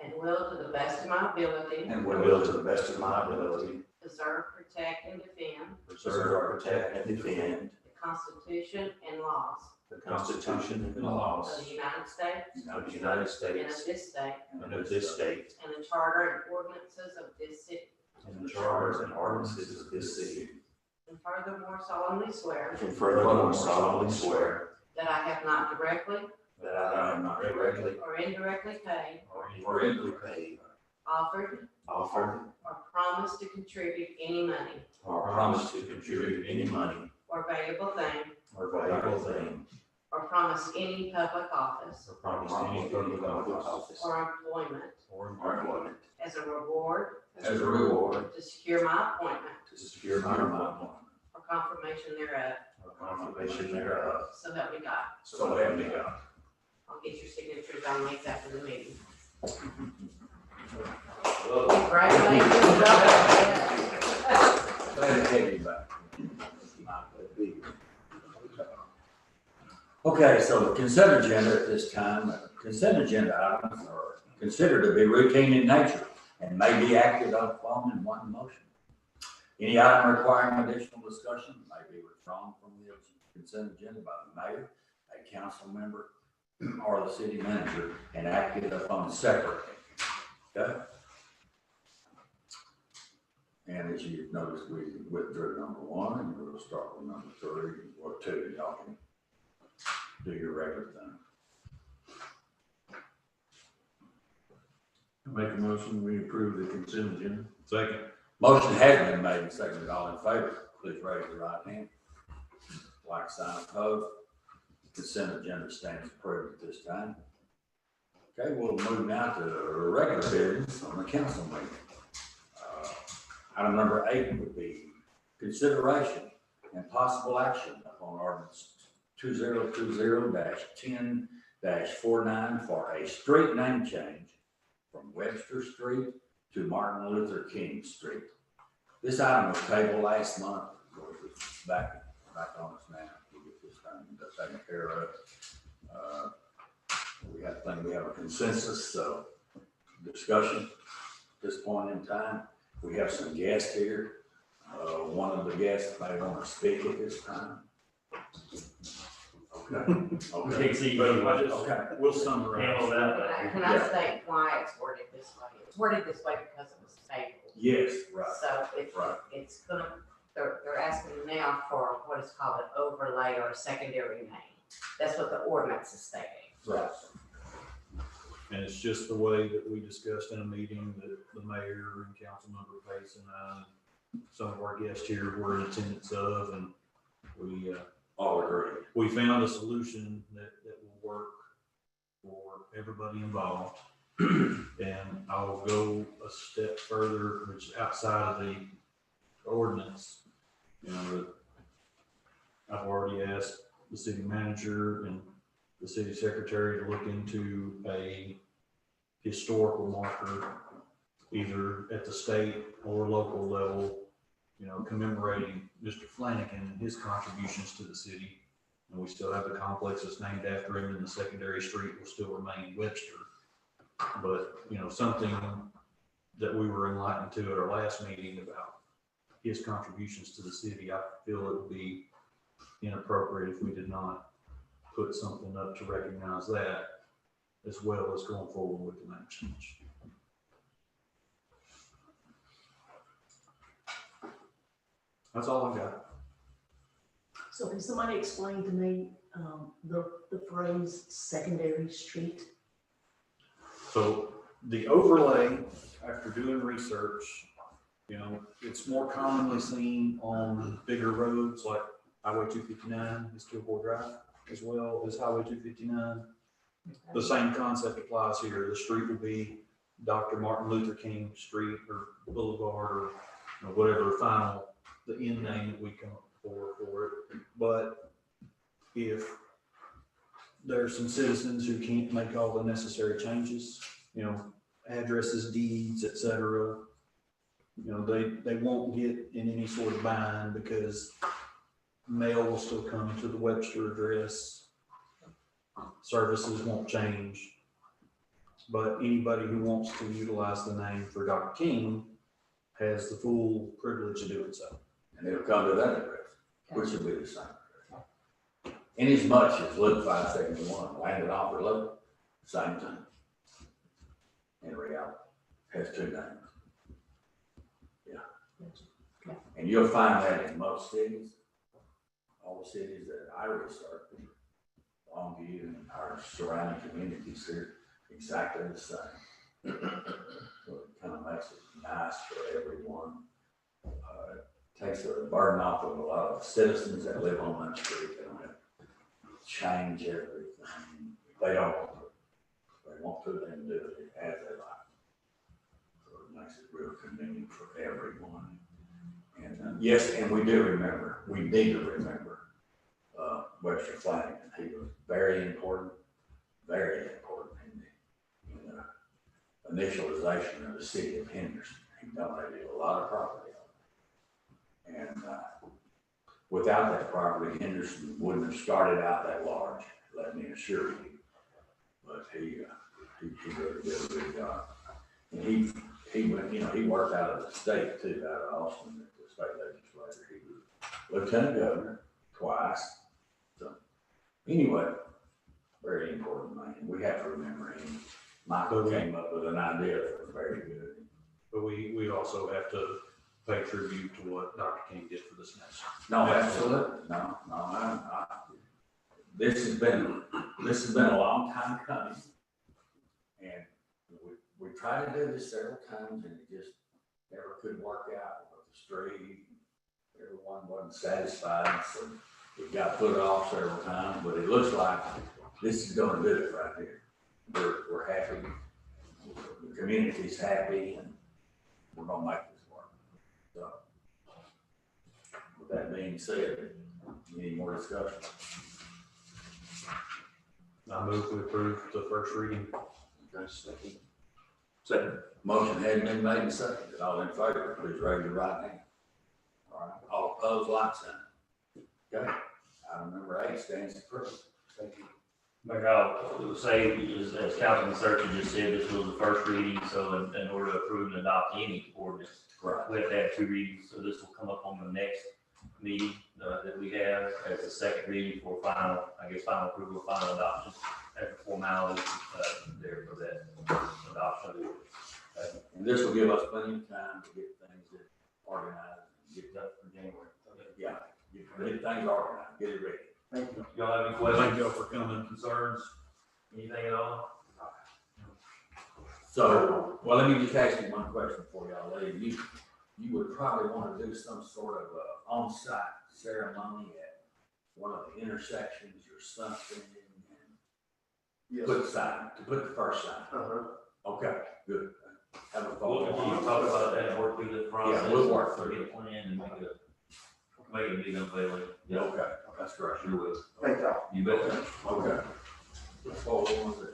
and will to the best of my ability and will to the best of my ability preserve, protect, and defend preserve, protect, and defend the Constitution and laws the Constitution and laws of the United States of the United and of States this state, and of this state, and the charter and ordinances of this city. and the charters and ordinances of this city. And furthermore solemnly swear And furthermore solemnly swear that I have not directly that I am not directly or indirectly paid, or indirectly paid, offered, offered, or promised to contribute any money or promised to contribute any money or valuable thing, or valuable thing, or promised any public office or promised any public office or employment or employment as a reward as a reward to secure my appointment to secure my appointment or confirmation thereof, or confirmation thereof. so help me God. So help me God. I'll get your signatures on these after the meeting. Well, Congratulations. glad to have you back. Okay, so the consent agenda at this time, consent agenda items are considered to be routine in nature and may be acted upon in one motion. Any item requiring additional discussion may be withdrawn from the consent agenda by the mayor, a council member, or the city manager and acted upon separately. Okay? And as you've noticed, we withdrew number 1 and we'll start with number 3 or 2. Y'all can do your regular thing. Make a motion, we approve the consent agenda. Second. Motion has been made and seconded. All in favor, please raise your right hand. Like sign opposed. Consent agenda stands approved at this time. Okay, we'll move now to regular business on the council meeting. Item number 8 would be consideration and possible action upon ordinance 2020-10-49 for a street name change from Webster Street to Martin Luther King Street. This item was tabled last month. Of course, it's back on us now. We'll get this thing taken care of. We have a consensus, so discussion at this point in time. We have some guests here. One of the guests may want to speak at this time. Okay. Okay. Can't see you, but just Okay. We'll summarize. handle that. Can I state why it's worded this way? It's worded this way because it was tabled. Yes, right. So it's, Right. it's gonna, they're asking now for what is called an overlay or a secondary name. That's what the ordinance is stating. Right. And it's just the way that we discussed in a meeting that the mayor and council member Pace and I, and some of our guests here were in attendance of, and All agree. we found a solution that will work for everybody involved. And I'll go a step further, which is outside of the ordinance. You know, that I've already asked the city manager and the city secretary to look into a historical marker, either at the state or local level, you know, commemorating Mr. Flanagan and his contributions to the city. And we still have the complex that's named after him, and the secondary street will still remain Webster. But, you know, something that we were enlightened to at our last meeting about his contributions to the city, I feel it would be inappropriate if we did not put something up to recognize that, as well as going forward with the name change. That's all I got. So can somebody explain to me, the phrase secondary street? So the overlay, after doing research, You know, it's more commonly seen on bigger roads like Highway 259 is Kilgore Drive, as well as Highway 259. The same concept applies here. The street will be Dr. Martin Luther King Street or Boulevard or, you know, whatever the end name that we come up for it. But if there's some citizens who can't make all the necessary changes, you know, addresses, deeds, et cetera, you know, they won't get in any sort of bind because mail will still come to the Webster address. Services won't change. But anybody who wants to utilize the name for Dr. King has the full privilege of doing so. And it'll come to that address, which will be the same address. Inasmuch as Luke 571, landed off the loop, same thing. In reality, has two names. Yeah. And you'll find that in most cities, all the cities that I research, Longview and our surrounding communities here, exactly the same. So it kind of makes it nice for everyone. Takes the burden off of a lot of citizens that live on that street. They don't have to change everything. They don't want to. They want to, they can do it as they like. So it makes it real convenient for everyone. And yes, and we do remember, we need to remember Webster Flanagan. He was very important in the initialization of the city of Henderson. He donated a lot of property. And without that property, Henderson wouldn't have started out that large, let me assure you. But he really did a good job. And he went, you know, he worked out of the state too, out of Austin, at the state legislature. He was lieutenant governor twice. So anyway, very important man. We have to remember him. Michael came up with an idea that was very good. But we also have to pay tribute to what Dr. King did for this nation. No, absolutely. No, this has been a long time coming. And we tried to do this several times and it just never could work out with the street. Everyone wasn't satisfied, so it got put off several times, but it looks like this is gonna do it right here. We're happy, the community's happy, and we're gonna make this work. So, with that being said, any more discussion? I move to approve the first reading. Second. Motion has been made and seconded. All in favor, please raise your right hand. All right, all opposed, like sign. Okay, item number 8 stands approved. Thank you. Mayor, I'll say, as Councilman Searcher just said, this was the first reading, so in order to approve and adopt any ordinance, Right. we have to have 2 readings, so this will come up on the next meeting that we have as a second reading for final approval, final adoption, as a formality there for that adoption of the ordinance. Okay. And this will give us plenty of time to get things organized, and get that for January. Yeah, get things organized, get it ready. Thank you. Y'all have any questions? Thank y'all for coming. Concerns? Anything at all? So, well, let me just ask you one question for y'all, lady. You would probably want to do some sort of on-site ceremony at one of the intersections or something, and put the first sign. Okay, good. Have a We'll thought. talk about that and work through the process. Yeah, we'll work through Get a it. plan and make it big unveiling. Yeah, okay, that's great. Sure will. Thank y'all. You bet. Okay. That's all we want to do.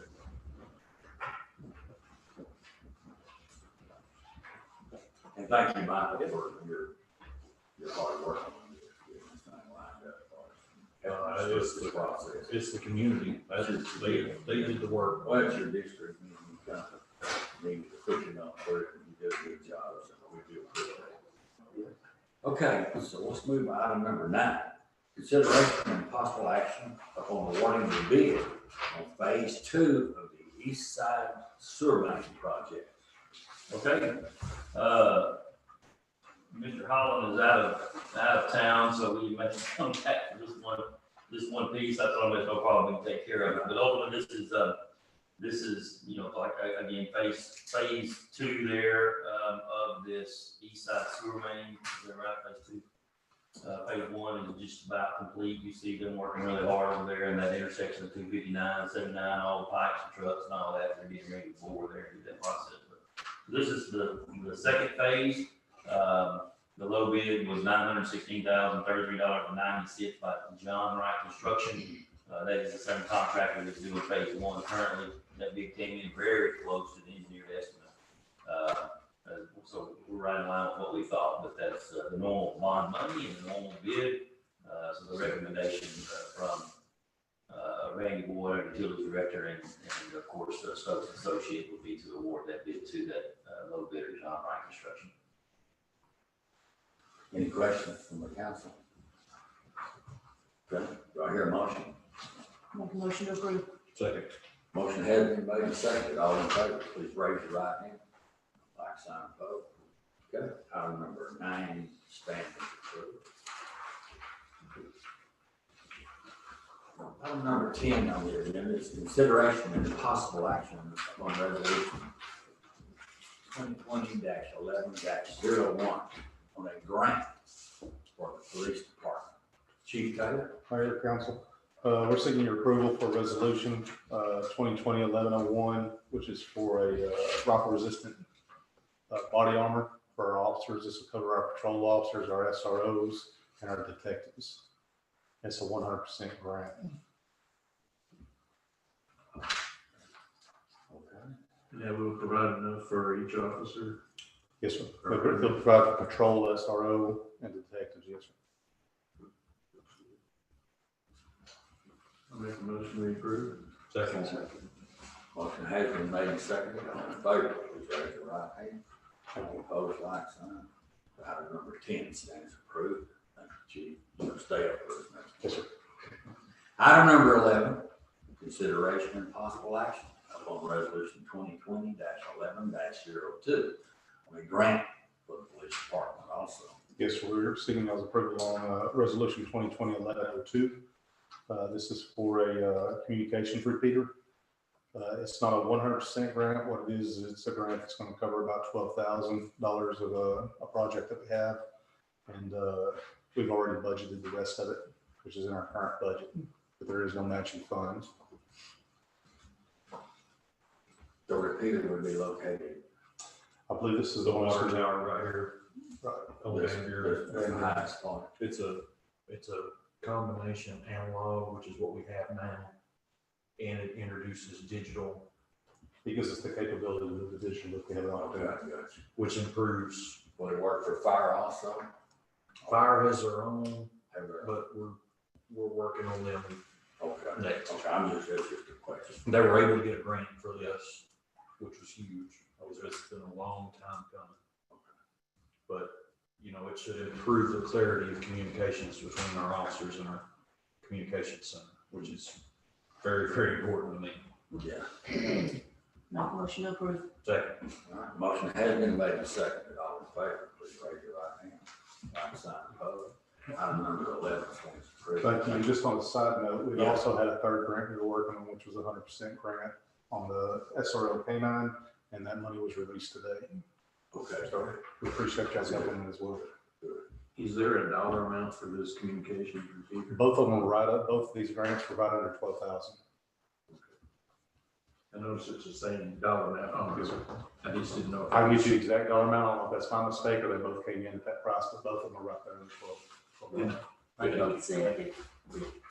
And thank you, Michael, for your hard work on this, getting this thing lined up for us. Helping us with the process. It's the community. They did the work. Well, it's your district, and you kind of need to push it on through, and you did a good job, so we do appreciate it. Okay, so let's move to item number 9. Consideration and possible action upon awarding the bid on phase 2 of the East Side Sewer Main Project. Okay, Mr. Holland is out of town, so we may come back to this one piece. I thought there's no problem, we can take care of it. But ultimately, this is, you know, like, again, phase 2 there, of this east side sewer main, is that right, phase two? Phase one is just about complete. You see them working really hard over there in that intersection of 259, 79, all the pipes and trucks and all that. They're getting ready to bore there and do that process. But this is the second phase. The low bid was $916,033.90 by John Wright Construction. That is the same contractor that's doing phase one currently. That bid came in very close to the engineered estimate. So we're right in line with what we thought, but that's the normal bond money and the normal bid. So the recommendation from Randy Boyd, Utilities Director, and of course Stokes Associates would be to award that bid to that low bidder, John Wright Construction. Any questions from the council? Okay, do I hear a motion? Make a motion to approve. Second. Motion has been made and seconded. All in favor, please raise your right hand. Like sign vote. Okay, item number 9 stands approved. Item number 10 on the agenda is consideration and possible action on resolution 2020-11-01 on a grant for the police department. Chief Taylor. Mayor, council, we're seeking your approval for resolution 2020-11-01, which is for a rocket-resistant body armor for our officers. This will cover our patrol officers, our SROs, and our detectives. It's a 100% grant. Yeah, we'll provide enough for each officer. Yes, sir. They'll provide the patrol, SRO, and detectives. Yes, sir. I make a motion to approve. Second. Motion has been made and seconded. All in favor, please raise your right hand. Any opposed, like sign. Item number 10 stands approved. Thank you, Chief. You can stay up for this next. Yes, sir. Item number 11, consideration and possible action upon resolution 2020-11-02 on a grant for the police department also. Yes, sir. We're seeking y'all's approval on resolution 2020-11-02. This is for a communications repeater. It's not a 100% grant. What it is it's a grant that's going to cover about $12,000 of a project that we have. And we've already budgeted the rest of it, which is in our current budget, but there is no matching funds. The repeater would be located. I believe this is The the water one. tower right here. Right. On This Van is Buren. the highest point. It's a combination analog, which is what we have now, and it introduces digital, Because it's the capability of the division that we have on Okay, it. I got you. which improves. Will it work for fire also? Fire has their own, Have there- but we're working on them. Okay, Next. okay, it's just a question. They were able to get a grant for this, which was huge. It's been a long time coming. But, it should improve the clarity of communications between our officers and our communications center, which is very, very important to me. Yeah. Make a motion to approve. Second. All right, motion has been made and seconded. All in favor, please raise your right hand. Like sign opposed. Item number 11 stands approved. Thank you. And just on a side note, we've Yeah. also had a third grant we were working on, which was a 100% grant on the SRO K9, and that money was released today. Okay. So we appreciate y'all's helping as well. Is there a dollar amount for this communications repeater? Both of them were right up, both of these grants were right under 12,000. I noticed it's the same dollar amount. Yes, sir. I just didn't know. I can get you the exact dollar amount. I don't know if that's my mistake or they both came in at that price, but both of them are right there in the 12. Yeah. I think it said that,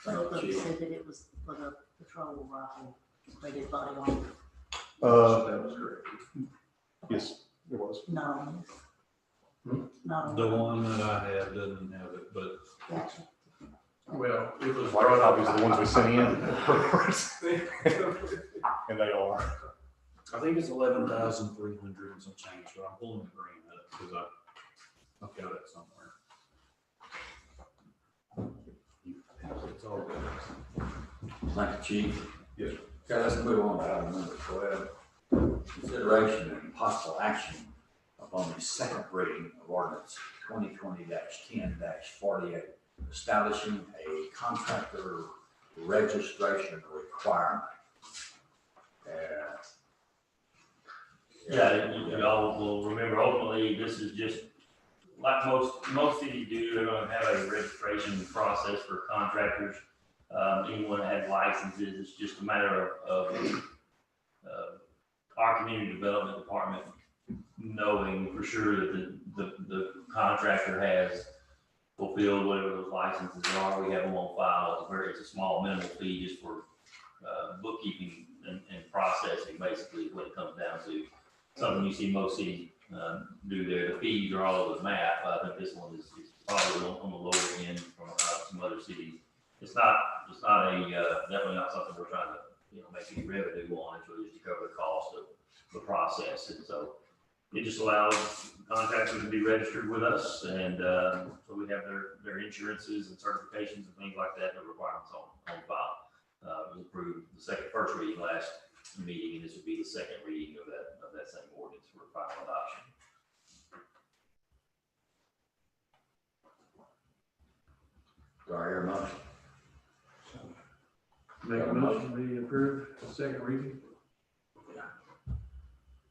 both of them said that it was for the patrol rifle, rated body armor. That was correct. Yes, it was. Not on this. Not on. The one that I have doesn't have it, but Gotcha. Well, it was White brought up. copies are the ones we sent in. And they are. I think it's 11,300 and some change, but I'm pulling the grant up because I've got it somewhere. It's all good. Thank you, Chief. Yes. Okay, let's move on to item number 12. Consideration and possible action upon the second reading of ordinance 2020-10-48, establishing a contractor registration requirement. Yeah, you all will remember ultimately, this is just, like most cities do, they're gonna have a registration process for contractors. Anyone that has licenses, it's just a matter of our community development department knowing for sure that the contractor has fulfilled whatever those licenses are. We have them on file. It's a small minimal fee just for bookkeeping and processing, basically, is what it comes down to. Something you see most cities do there. The fees are all over the map. I think this one is probably on the lower end from some other cities. It's not definitely not something we're trying to, make any revenue on. It's really just to cover the cost of the process. And so it just allows contractors to be registered with us, and so we have their insurances and certifications and things like that, the requirements on file. It was approved the first reading last meeting, and this would be the second reading of that same ordinance for final adoption. Do I hear a motion? Make a motion to be approved, second reading.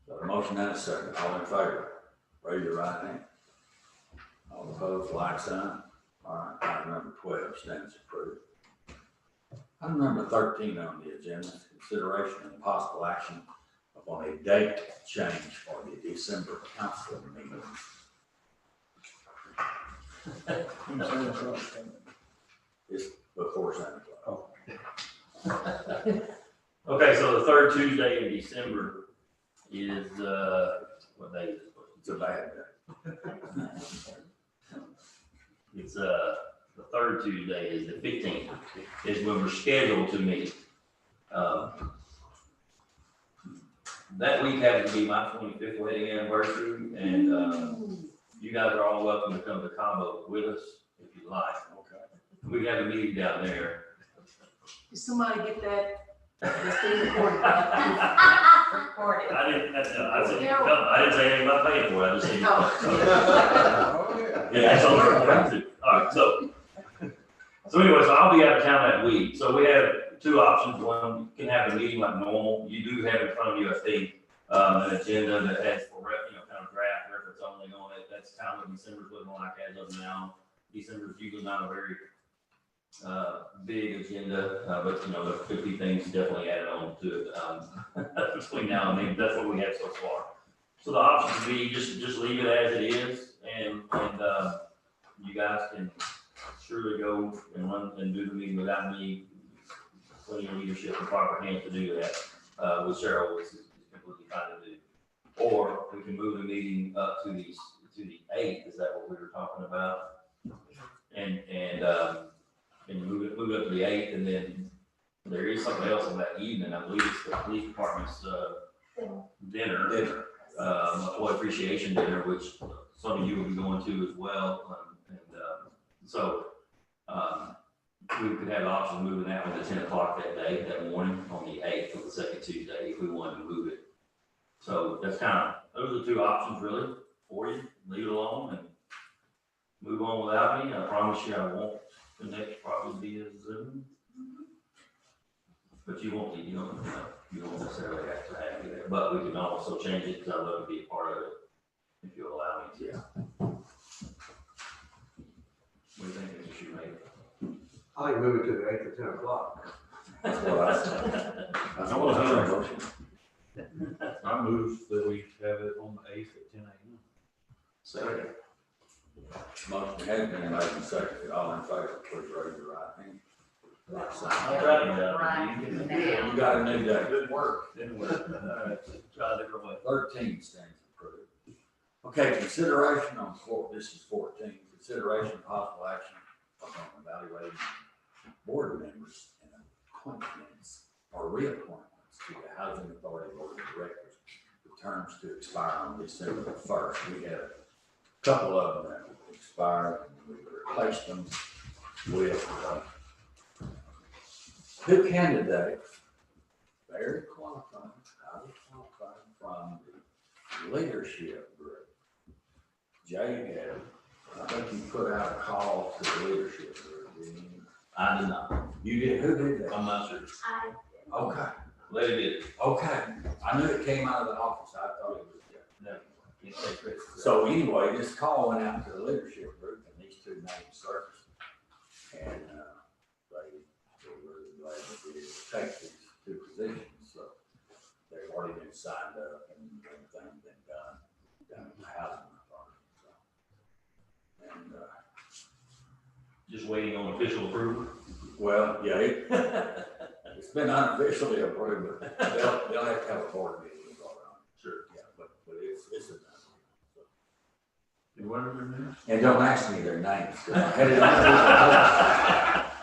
Got a motion and a second. All in favor, raise your right hand. All opposed, like sign. All right, item number 12 stands approved. Item number 13 on the agenda is consideration and possible action upon a date change for the December council meeting. It's before Santa Claus. Okay, so the third Tuesday in December is, what day is it? It's a bad day. It's, the third Tuesday is the 15th, is when we're scheduled to meet. That week happens to be my 25th wedding anniversary, and you guys are all welcome to come to Combo with us if you like. Okay. We have a meeting down there. Did somebody get that? That's being recorded. Recorded. I didn't say anything about paying for it, I just said. Oh, yeah. Yeah, that's on the recording too. All right, so anyway, so I'll be out of town that week. So we have two options. One, you can have a meeting like normal. You do have in front of you, I think, an agenda that has for kind of draft reference only on it. That's kind of what December's looking like as of now. December's usually not a very big agenda, but there could be things definitely added on to it between now and then. That's what we have so far. So the option would be just leave it as it is, and you guys can surely go and run and do the meeting without me putting your leadership in proper hands to do that. With Cheryl, this is completely fine to do. Or we can move the meeting up to the 8th. Is that what we were talking about? And move it up to the 8th, and then there is something else on that evening. I believe it's the police department's dinner, employee appreciation dinner, which some of you will be going to as well. So we could have the option of moving that one to 10 o'clock that morning on the 8th of the second Tuesday if we wanted to move it. So that's those are the two options really for you. Leave it alone and move on without me. I promise you I won't. The next probably be a Zoom. But you won't necessarily have to have me there. But we can also change it because I'd love to be a part of it if you'll allow me to. Yeah. What do you think, Mr. Shoemaker? I move it to the 8th at 10 o'clock. That's what I said. That's what I heard. Motion. I move that we have it on the 8th at 10 a.m. Second. Motion has been made and seconded. All in favor, please raise your right hand. Like sign. I'll try to You got a new day. Good work. Didn't work. All right. Try a different way. 13 stands approved. Okay, consideration on this is 14. Consideration of possible action on evaluating board members and appointments or reappointments to the Housing Authority Board of Directors with terms to expire on December 1st. We had a couple of them that expired, and we replaced them with two candidates, very qualified, highly qualified from the leadership group. Jay I think you put out a call to the leadership group, didn't you? I did not. You did? Who did that? I'm not sure. I Okay, Lady did. okay. I knew it came out of the office. I thought it was Can't take credit for that. So anyway, this call went out to the leadership group and these two names surfaced. And, they were really glad that we did take these two positions, so they've already been signed up and everything's been done in the housing department, so. And, Just waiting on official approval. well, yeah, it's been unofficially approved, but they'll have to have a board meeting with all around. Sure. Yeah, but it's a done. And what are their names? And don't ask me their names, 'cause I had it on a piece of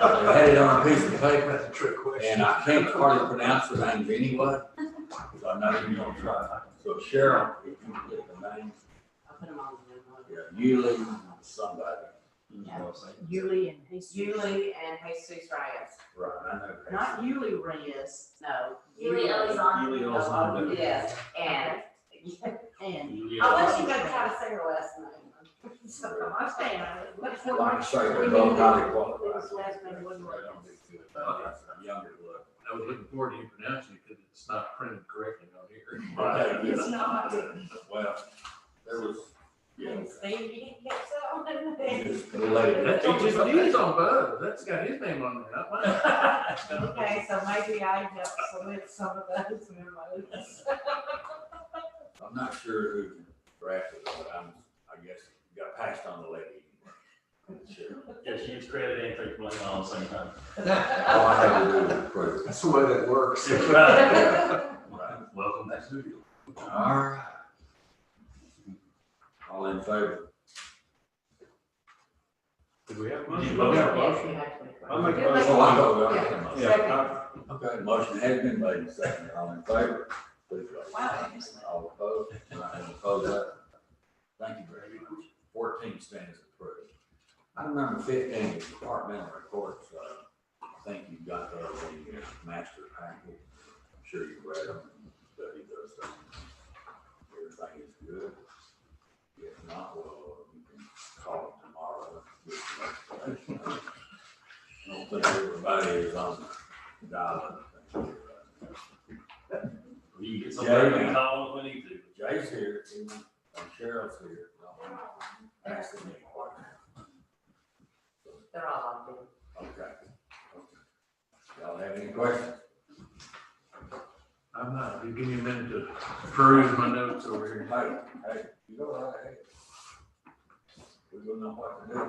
paper. I had it on a piece of paper, That's a trick question. and I can't hardly pronounce the names anyway, because I know you're gonna try. So Cheryl, if you can get the names, I'll put them on the yeah, Yuli, somebody. Yuli and Jesus. Yuli and Jesus Reyes. Right, I know. Not Yuli Reyes, No. Yuli Elizondo. Yuli Oh, Elizondo. yes, and, and I want you to try to say her last name. So I stand. Like I say, they're both highly qualified. His last name wasn't Right, Reyes. don't be too- I'm younger look. I was looking forward to you pronouncing it because it's not printed correctly on here. Right. It's not. Well, there was, yeah. And Steve, you didn't catch that one? Just related. That's he's on both. That's got his name on there, not mine. Okay, so maybe I just submit some of those memos. I'm not sure who drafted it, but I guess it got passed on the lady. Sure. Yeah, she gets credit and take blame all at the same time. All I had to do was approve. That's the way that works. That's right. Right. Welcome back to the deal. All right. All in favor? Did we have Did one? you vote? Yes, you have to. I'll make a Good motion. Oh, I voted, I had a motion. Yeah. Okay, motion has been made and seconded. All in favor? Please vote. Wow. All opposed? Right, any opposed, that? Thank you very much. 14 stands approved. Item number 15 is departmental reports. I think you've got those in your master packet. I'm sure you've read them and studied those things. Everything is good. If not, well, you can call them tomorrow. Get some explanation. I don't think everybody is on the dial. You get somebody Yeah, to man. call if we need to. Jay's here, and Cheryl's here. Ask them any questions. They're all on there. Okay. Y'all have any questions? I'm not. You give me a minute to peruse my notes over here. Hey, you go right ahead. We don't know what to do.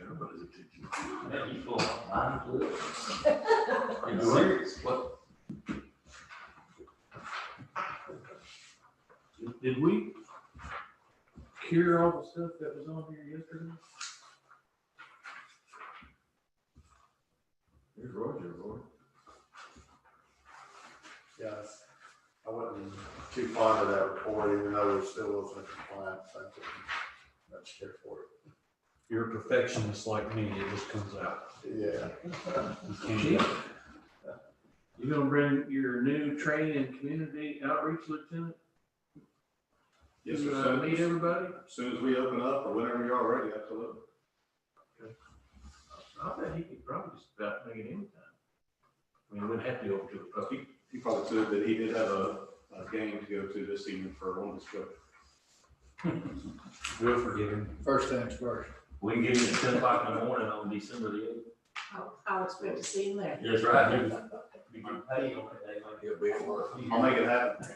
Everybody's attention. Man, you full of mind fluid. You serious? What? Did we cure all the stuff that was on here yesterday? Here's Roger, Roy. Yes, I wasn't too fond of that report, even though it still wasn't compliant, so I didn't much care for it. You're a perfectionist like me, it just comes out. Yeah. You can't- You gonna bring your new training and community outreach lieutenant? Yes, to, sir. meet everybody? As soon as we open up or whenever you're ready, absolutely. I bet he could probably just about make it anytime. I mean, we wouldn't have to go over to the public. He probably said that he did have a game to go to this evening for one of his children. We'll forgive him. First things first. We can give you at 10 o'clock in the morning on December the 8th. I'll expect to see him there. That's right. You can pay on that day like He'll be at work. I'll make it happen.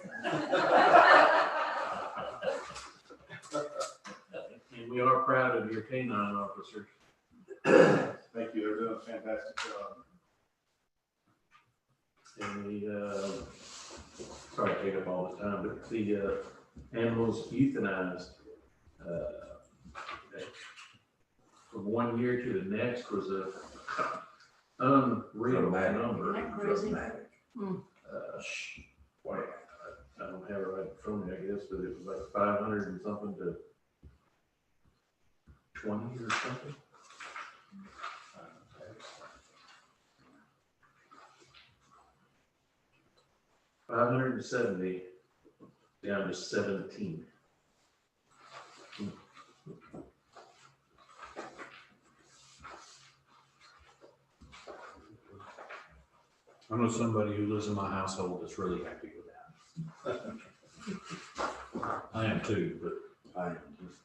And we are proud of your canine officers. Thank you, they're doing a fantastic job. And the, sorry to take up all the time, but the, animals euthanized, from 1 year to the next was a unreal number. Isn't that crazy? Wait, I don't have it right in front of me, I guess, but it was like 500 and something to 20 or something. 570 down to 17. I know somebody who lives in my household that's really happy with that. I am too, but I am just.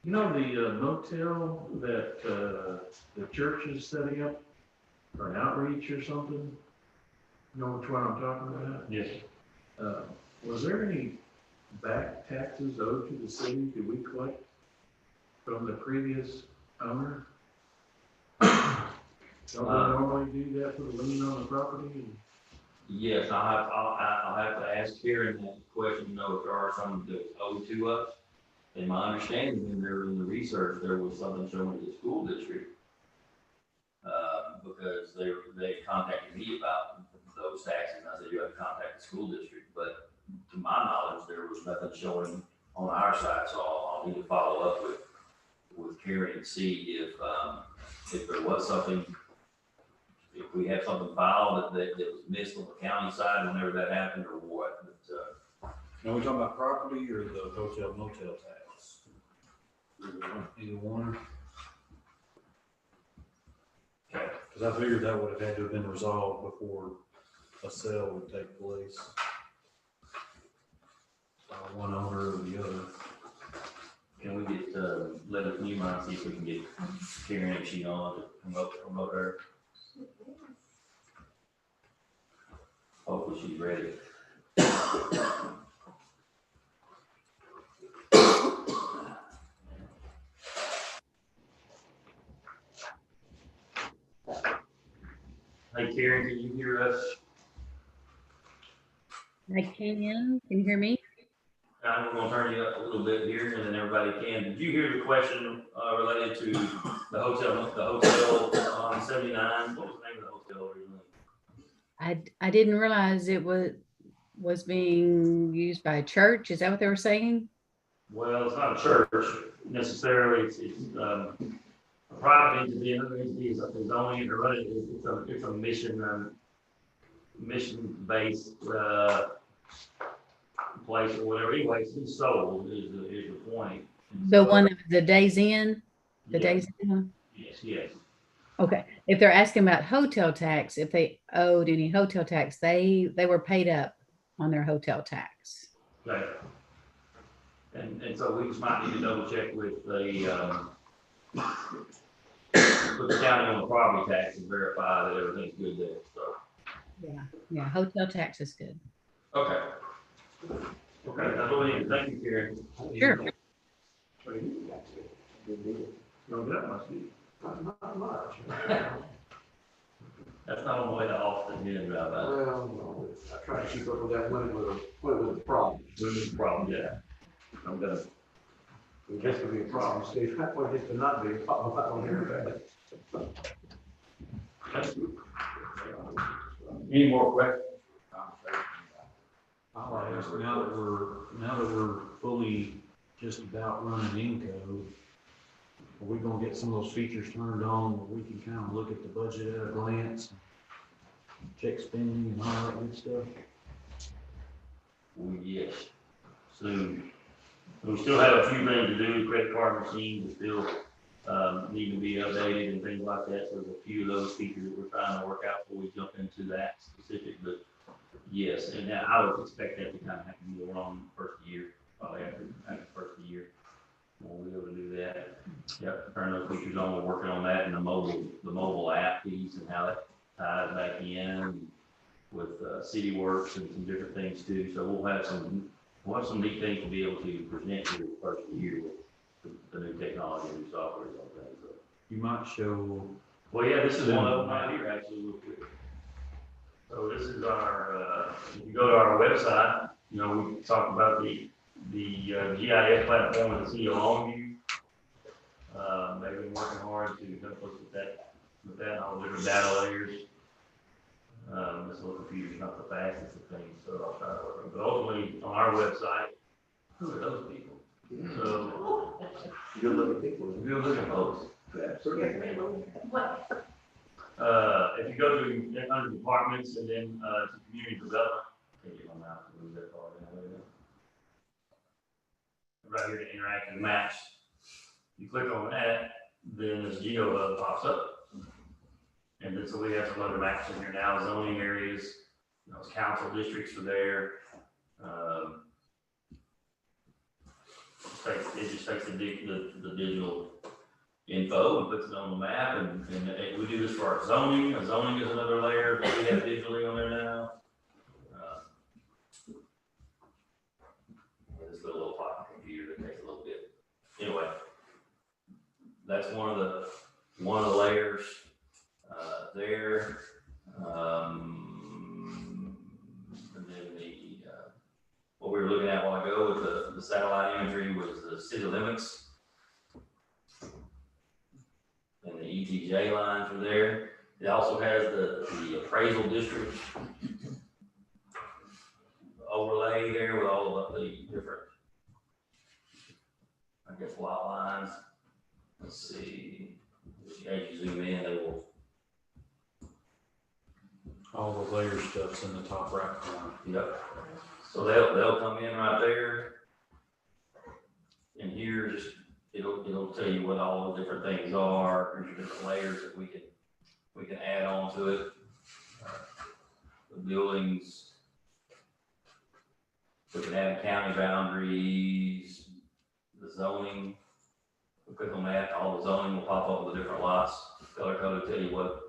You know, the motel that, the church is setting up for an outreach or something? You know which one I'm talking about? Yes. Was there any back taxes owed to the city? Did we collect from the previous owner? Don't we normally do that for the lien on the property? Yes, I'll have to ask Karen that question, you know, if there are some that owe to us. In my understanding, when they were in the research, there was something showing to the school district. Because they contacted me about those taxes, and I said, you have to contact the school district, but to my knowledge, there was nothing showing on our side, so I'll need to follow up with Karen and see if there was something, if we have something filed that was missed on the county side whenever that happened or what, but, are we talking about property or the hotel motel tax? Either one. Because I figured that would have had to have been resolved before a sale would take place. By one owner or the other. can we get, let us know, and see if we can get Karen, if she on to promote her. Hopefully she's ready. Hey Karen, can you hear us? I can you hear me? I'm gonna turn you up a little bit here and then everybody can. Did you hear the question, related to the hotel on 79? What was the name of the hotel originally? I didn't realize it was being used by a church. Is that what they were saying? Well, it's not a church necessarily. It's a private entity. Another entity is owning it or running it. It's a mission-based place or whatever. Anyway, it's been sold is the point. And The so- one, the Days Inn? The Yeah. Days Inn one? Yes. Okay. If they're asking about hotel tax, if they owed any hotel tax, they were paid up on their hotel tax. Okay. And so we just might need to double check with the county on the property tax and verify that everything's good there, so. Yeah, hotel tax is good. Okay. Okay, that's what we need. Thank you, Karen. Sure. No, that must be. Not much. That's not on the way to Austin, you know about that. Well, no, I try to keep up with that when it was a problem. This is a problem, yeah. I'm gonna. It gets to be a problem, Steve. That one gets to not be a problem. I don't hear that. Any more questions? I'll ask, now that we're fully just about running Inco, are we gonna get some of those features turned on where we can kind of look at the budget at a glance? Check spending and all that good stuff? Oh, yes, soon. We still have a few things to do, credit card machines still, need to be updated and things like that. So there's a few of those features that we're trying to work out before we jump into that specific, but yes, and now I would expect that to kind of have to be more on the first year, probably after the first year. We'll be able to do that. Yep, turn those features on, we're working on that and the mobile app piece and how that ties back in with, CityWorks and some different things too. So we'll have some neat things to be able to present to the first year with the new technology and new software and all that. So. You might show. Well, yeah, this is one of them right here, actually, real quick. So this is our, if you go to our website, you know, we talked about the GIS platform with the City of Longview. They've been working hard to help us with that and all the different data layers. This little computer's not the fastest of things, so I'll try to work on it. But ultimately, on our website, who are those people? So, Good looking people. good looking folks. What, If you go to, under departments and then, to community development, take it on out, move that far down there. Right here to interactive maps. You click on that, then this Geo Hub pops up. And then, so we have some other maps in here now, zoning areas, those council districts are there. It just takes the digital info and puts it on the map, and we do this for our zoning. Zoning is another layer that we have digitally on there now. This little pocket computer that takes a little bit. Anyway, that's one of the layers there. And then what we were looking at a while ago with the satellite imagery was the city limits. And the ETJ lines are there. It also has the appraisal district overlay there with all of the different, I guess, lot lines. Let's see, as you zoom in, they will. All the layer stuff's in the top right corner. Yep. So they'll come in right there. And here, just it'll tell you what all the different things are. Here's your different layers that we can add on to it. The buildings. We can add county boundaries, the zoning. We click on that, all the zoning will pop up with the different lots. Color code will tell you what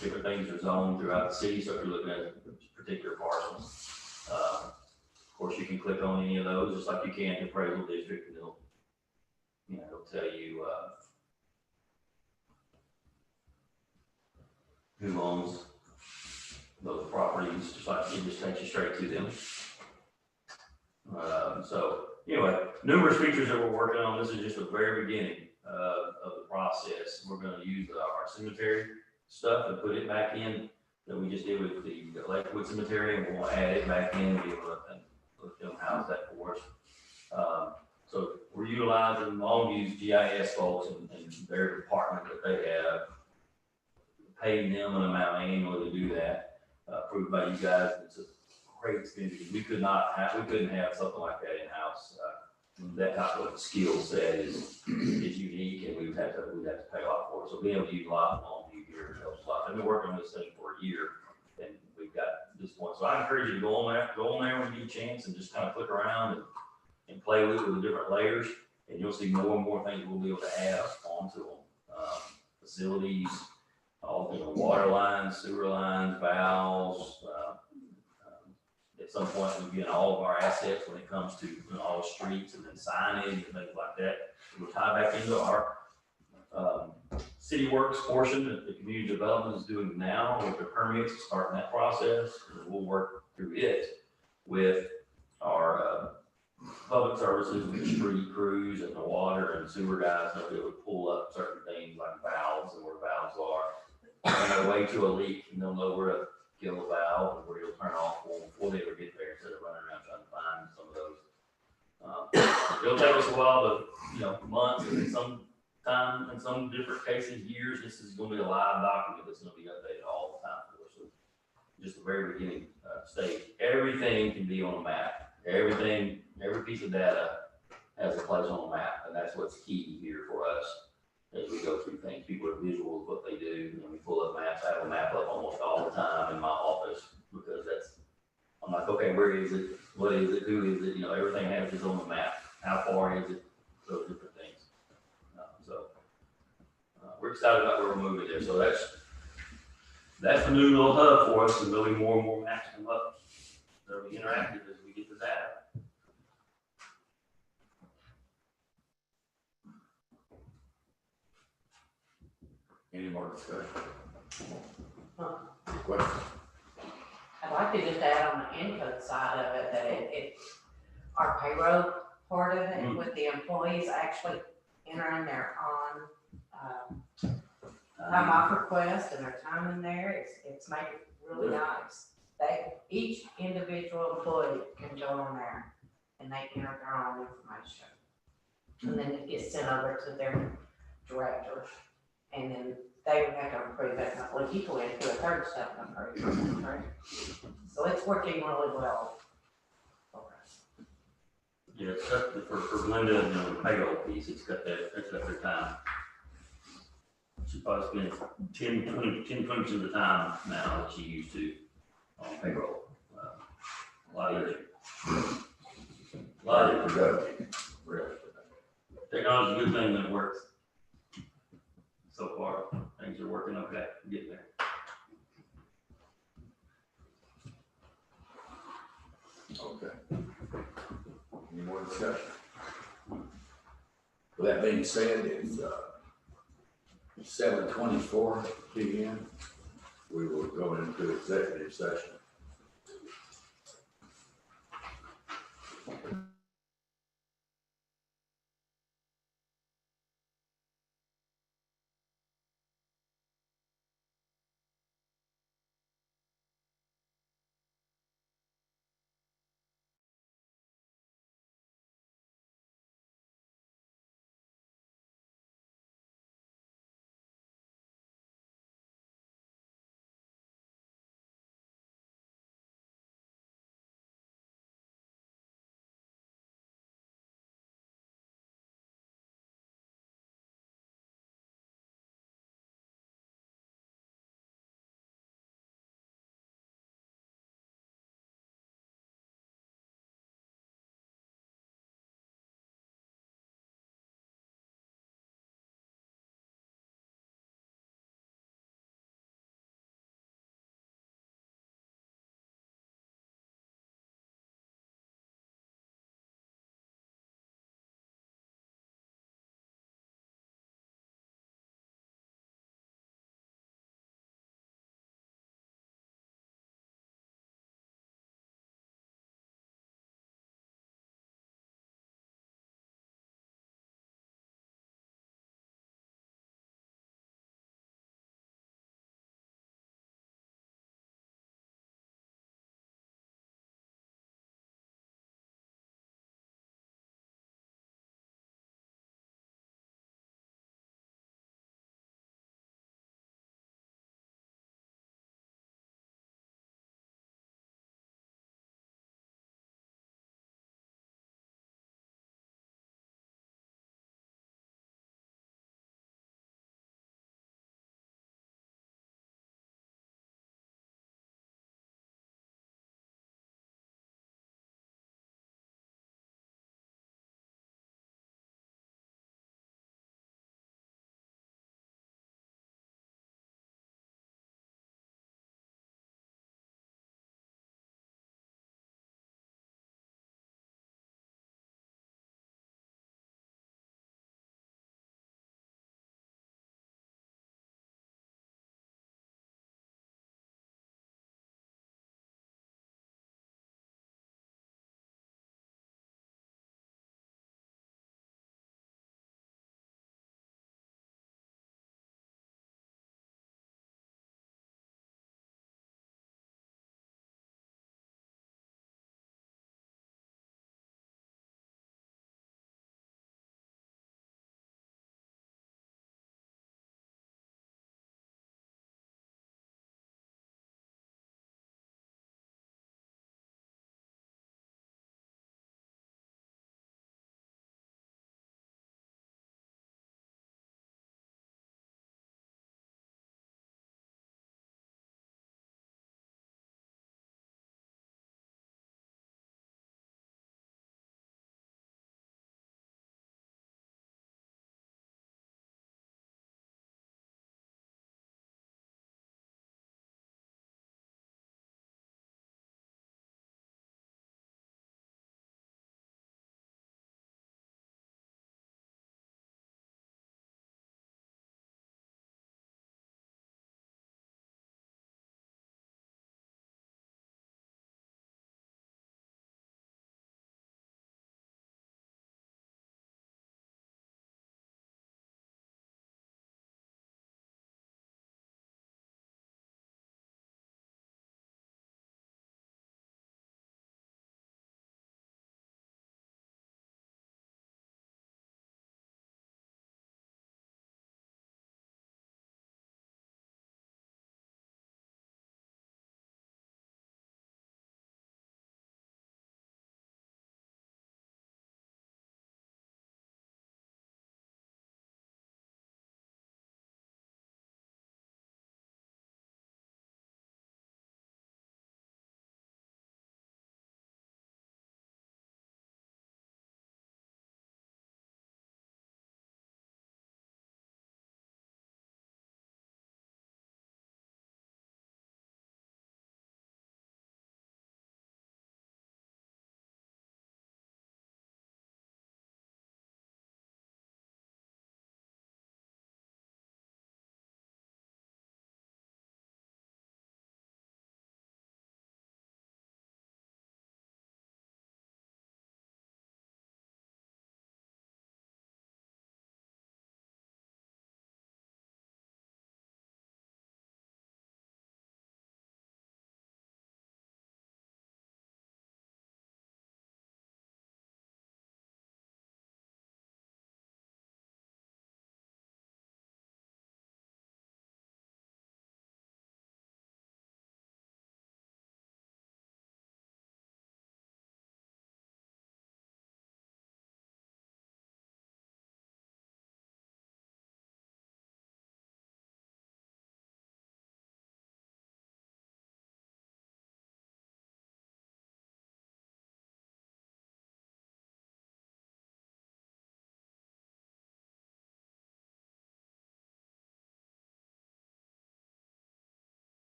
different things are zoned throughout the city. So if you're looking at particular parcels, of course you can click on any of those, just like you can in the appraisal district, and it'll tell you who owns those properties, just like it just takes you straight to them. So anyway, numerous features that we're working on. This is just the very beginning of the process. We're going to use our cemetery stuff and put it back in that we just did with the Lakewood Cemetery, and we'll add it back in and be able to let them house that for us. So we're utilizing Longview's GIS folks and their department that they have, paying them an amount annually to do that, approved by you guys. It's a great experience. We couldn't have something like that in-house. That type of skill set is unique, and we'd have to pay a lot for it. So being able to utilize Longview here helps a lot. I've been working on this thing for a year, and we've got this point. So I encourage you to go on there when you get a chance and just kind of click around and play with the different layers, and you'll see more and more things we'll be able to add onto them. Facilities, all water lines, sewer lines, valves. At some point, we'll get all of our assets when it comes to all the streets and then signage and things like that. We'll tie back into our city works portion that the community development is doing now with the permits, starting that process. And we'll work through it with our public services, with the street crews and the water and sewer guys. They'll be able to pull up certain things like valves and where valves are. On their way to a leak, and they'll know where to kill a valve and where you'll turn off before they ever get there, instead of running around trying to find some of those. It'll take us a while to, months, and some time, in some different cases, years. This is going to be a live document that's going to be updated all the time for us. So just the very beginning stage. Everything can be on a map. Everything, every piece of data has a place on a map, and that's what's key here for us. As we go through things, people are visual with what they do. We pull up maps. I have a map up almost all the time in my office, because I'm like, okay, where is it? What is it? Who is it? Everything has its own map. How far is it? Those different things. We're excited about where we're moving there. So that's the new little hub for us, and really more and more maps come up. They'll be interactive as we get the data. Any more discussion? Huh. Questions? I'd like to just add on the income side of it, that our payroll part of it, with the employees actually entering their own time off request and their time in there, it's made it really nice. Each individual employee can go on there and they enter their own information. And then it gets sent over to their director And then they would have to approve it, and I believe you go into a third step and approve it, right? So it's working really well for us. Yeah, except for Linda and the payroll piece, it's got their time. She probably spends 20% of the time now that she used to on payroll. A lot of it. Very productive. Really. Technology's a good thing when it works. So far, things are working okay, getting there. Okay. Any more discussion? With that being said, it's 7:24 p.m. We will go into executive session.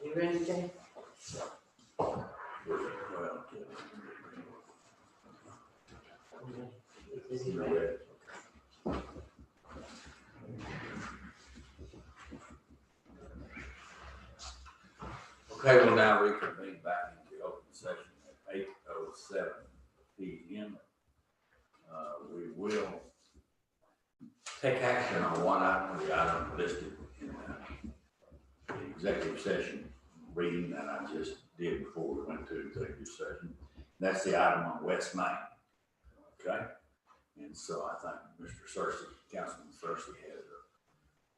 You ready, Jay? Well, Is he ready? okay, we'll now reconvene back into open session at 8:07 PM. We will take action on one item, the item listed in the executive session reading that I just did before we went to executive session. That's the item on West Main. Okay? And so I think Mr. Searcy, Councilman Searcy has a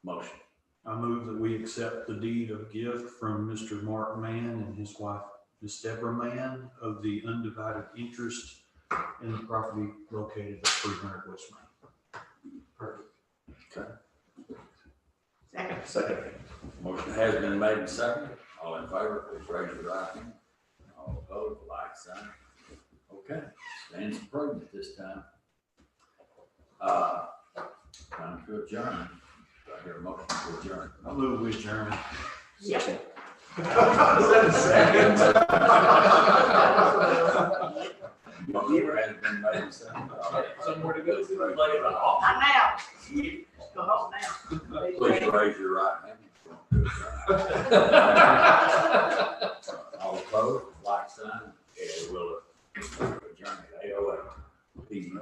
motion. I move that we accept the deed of gift from Mr. Mark Mann and his wife, Miss Deborah Mann, of the undivided interest in the property located at 300 West Main. Perfect. Okay. Second. Second. Motion has been made and seconded. All in favor, please raise your right hand. All opposed, like sign. Okay, stands approved at this time. Time to adjourn. Do I hear a motion to adjourn? I move we adjourn. Second. Motion has been made and seconded. Somewhere to go to. I'm out. Go home now. Please raise your right hand. All opposed, like sign. Yeah, we'll adjourn at 8:08 PM.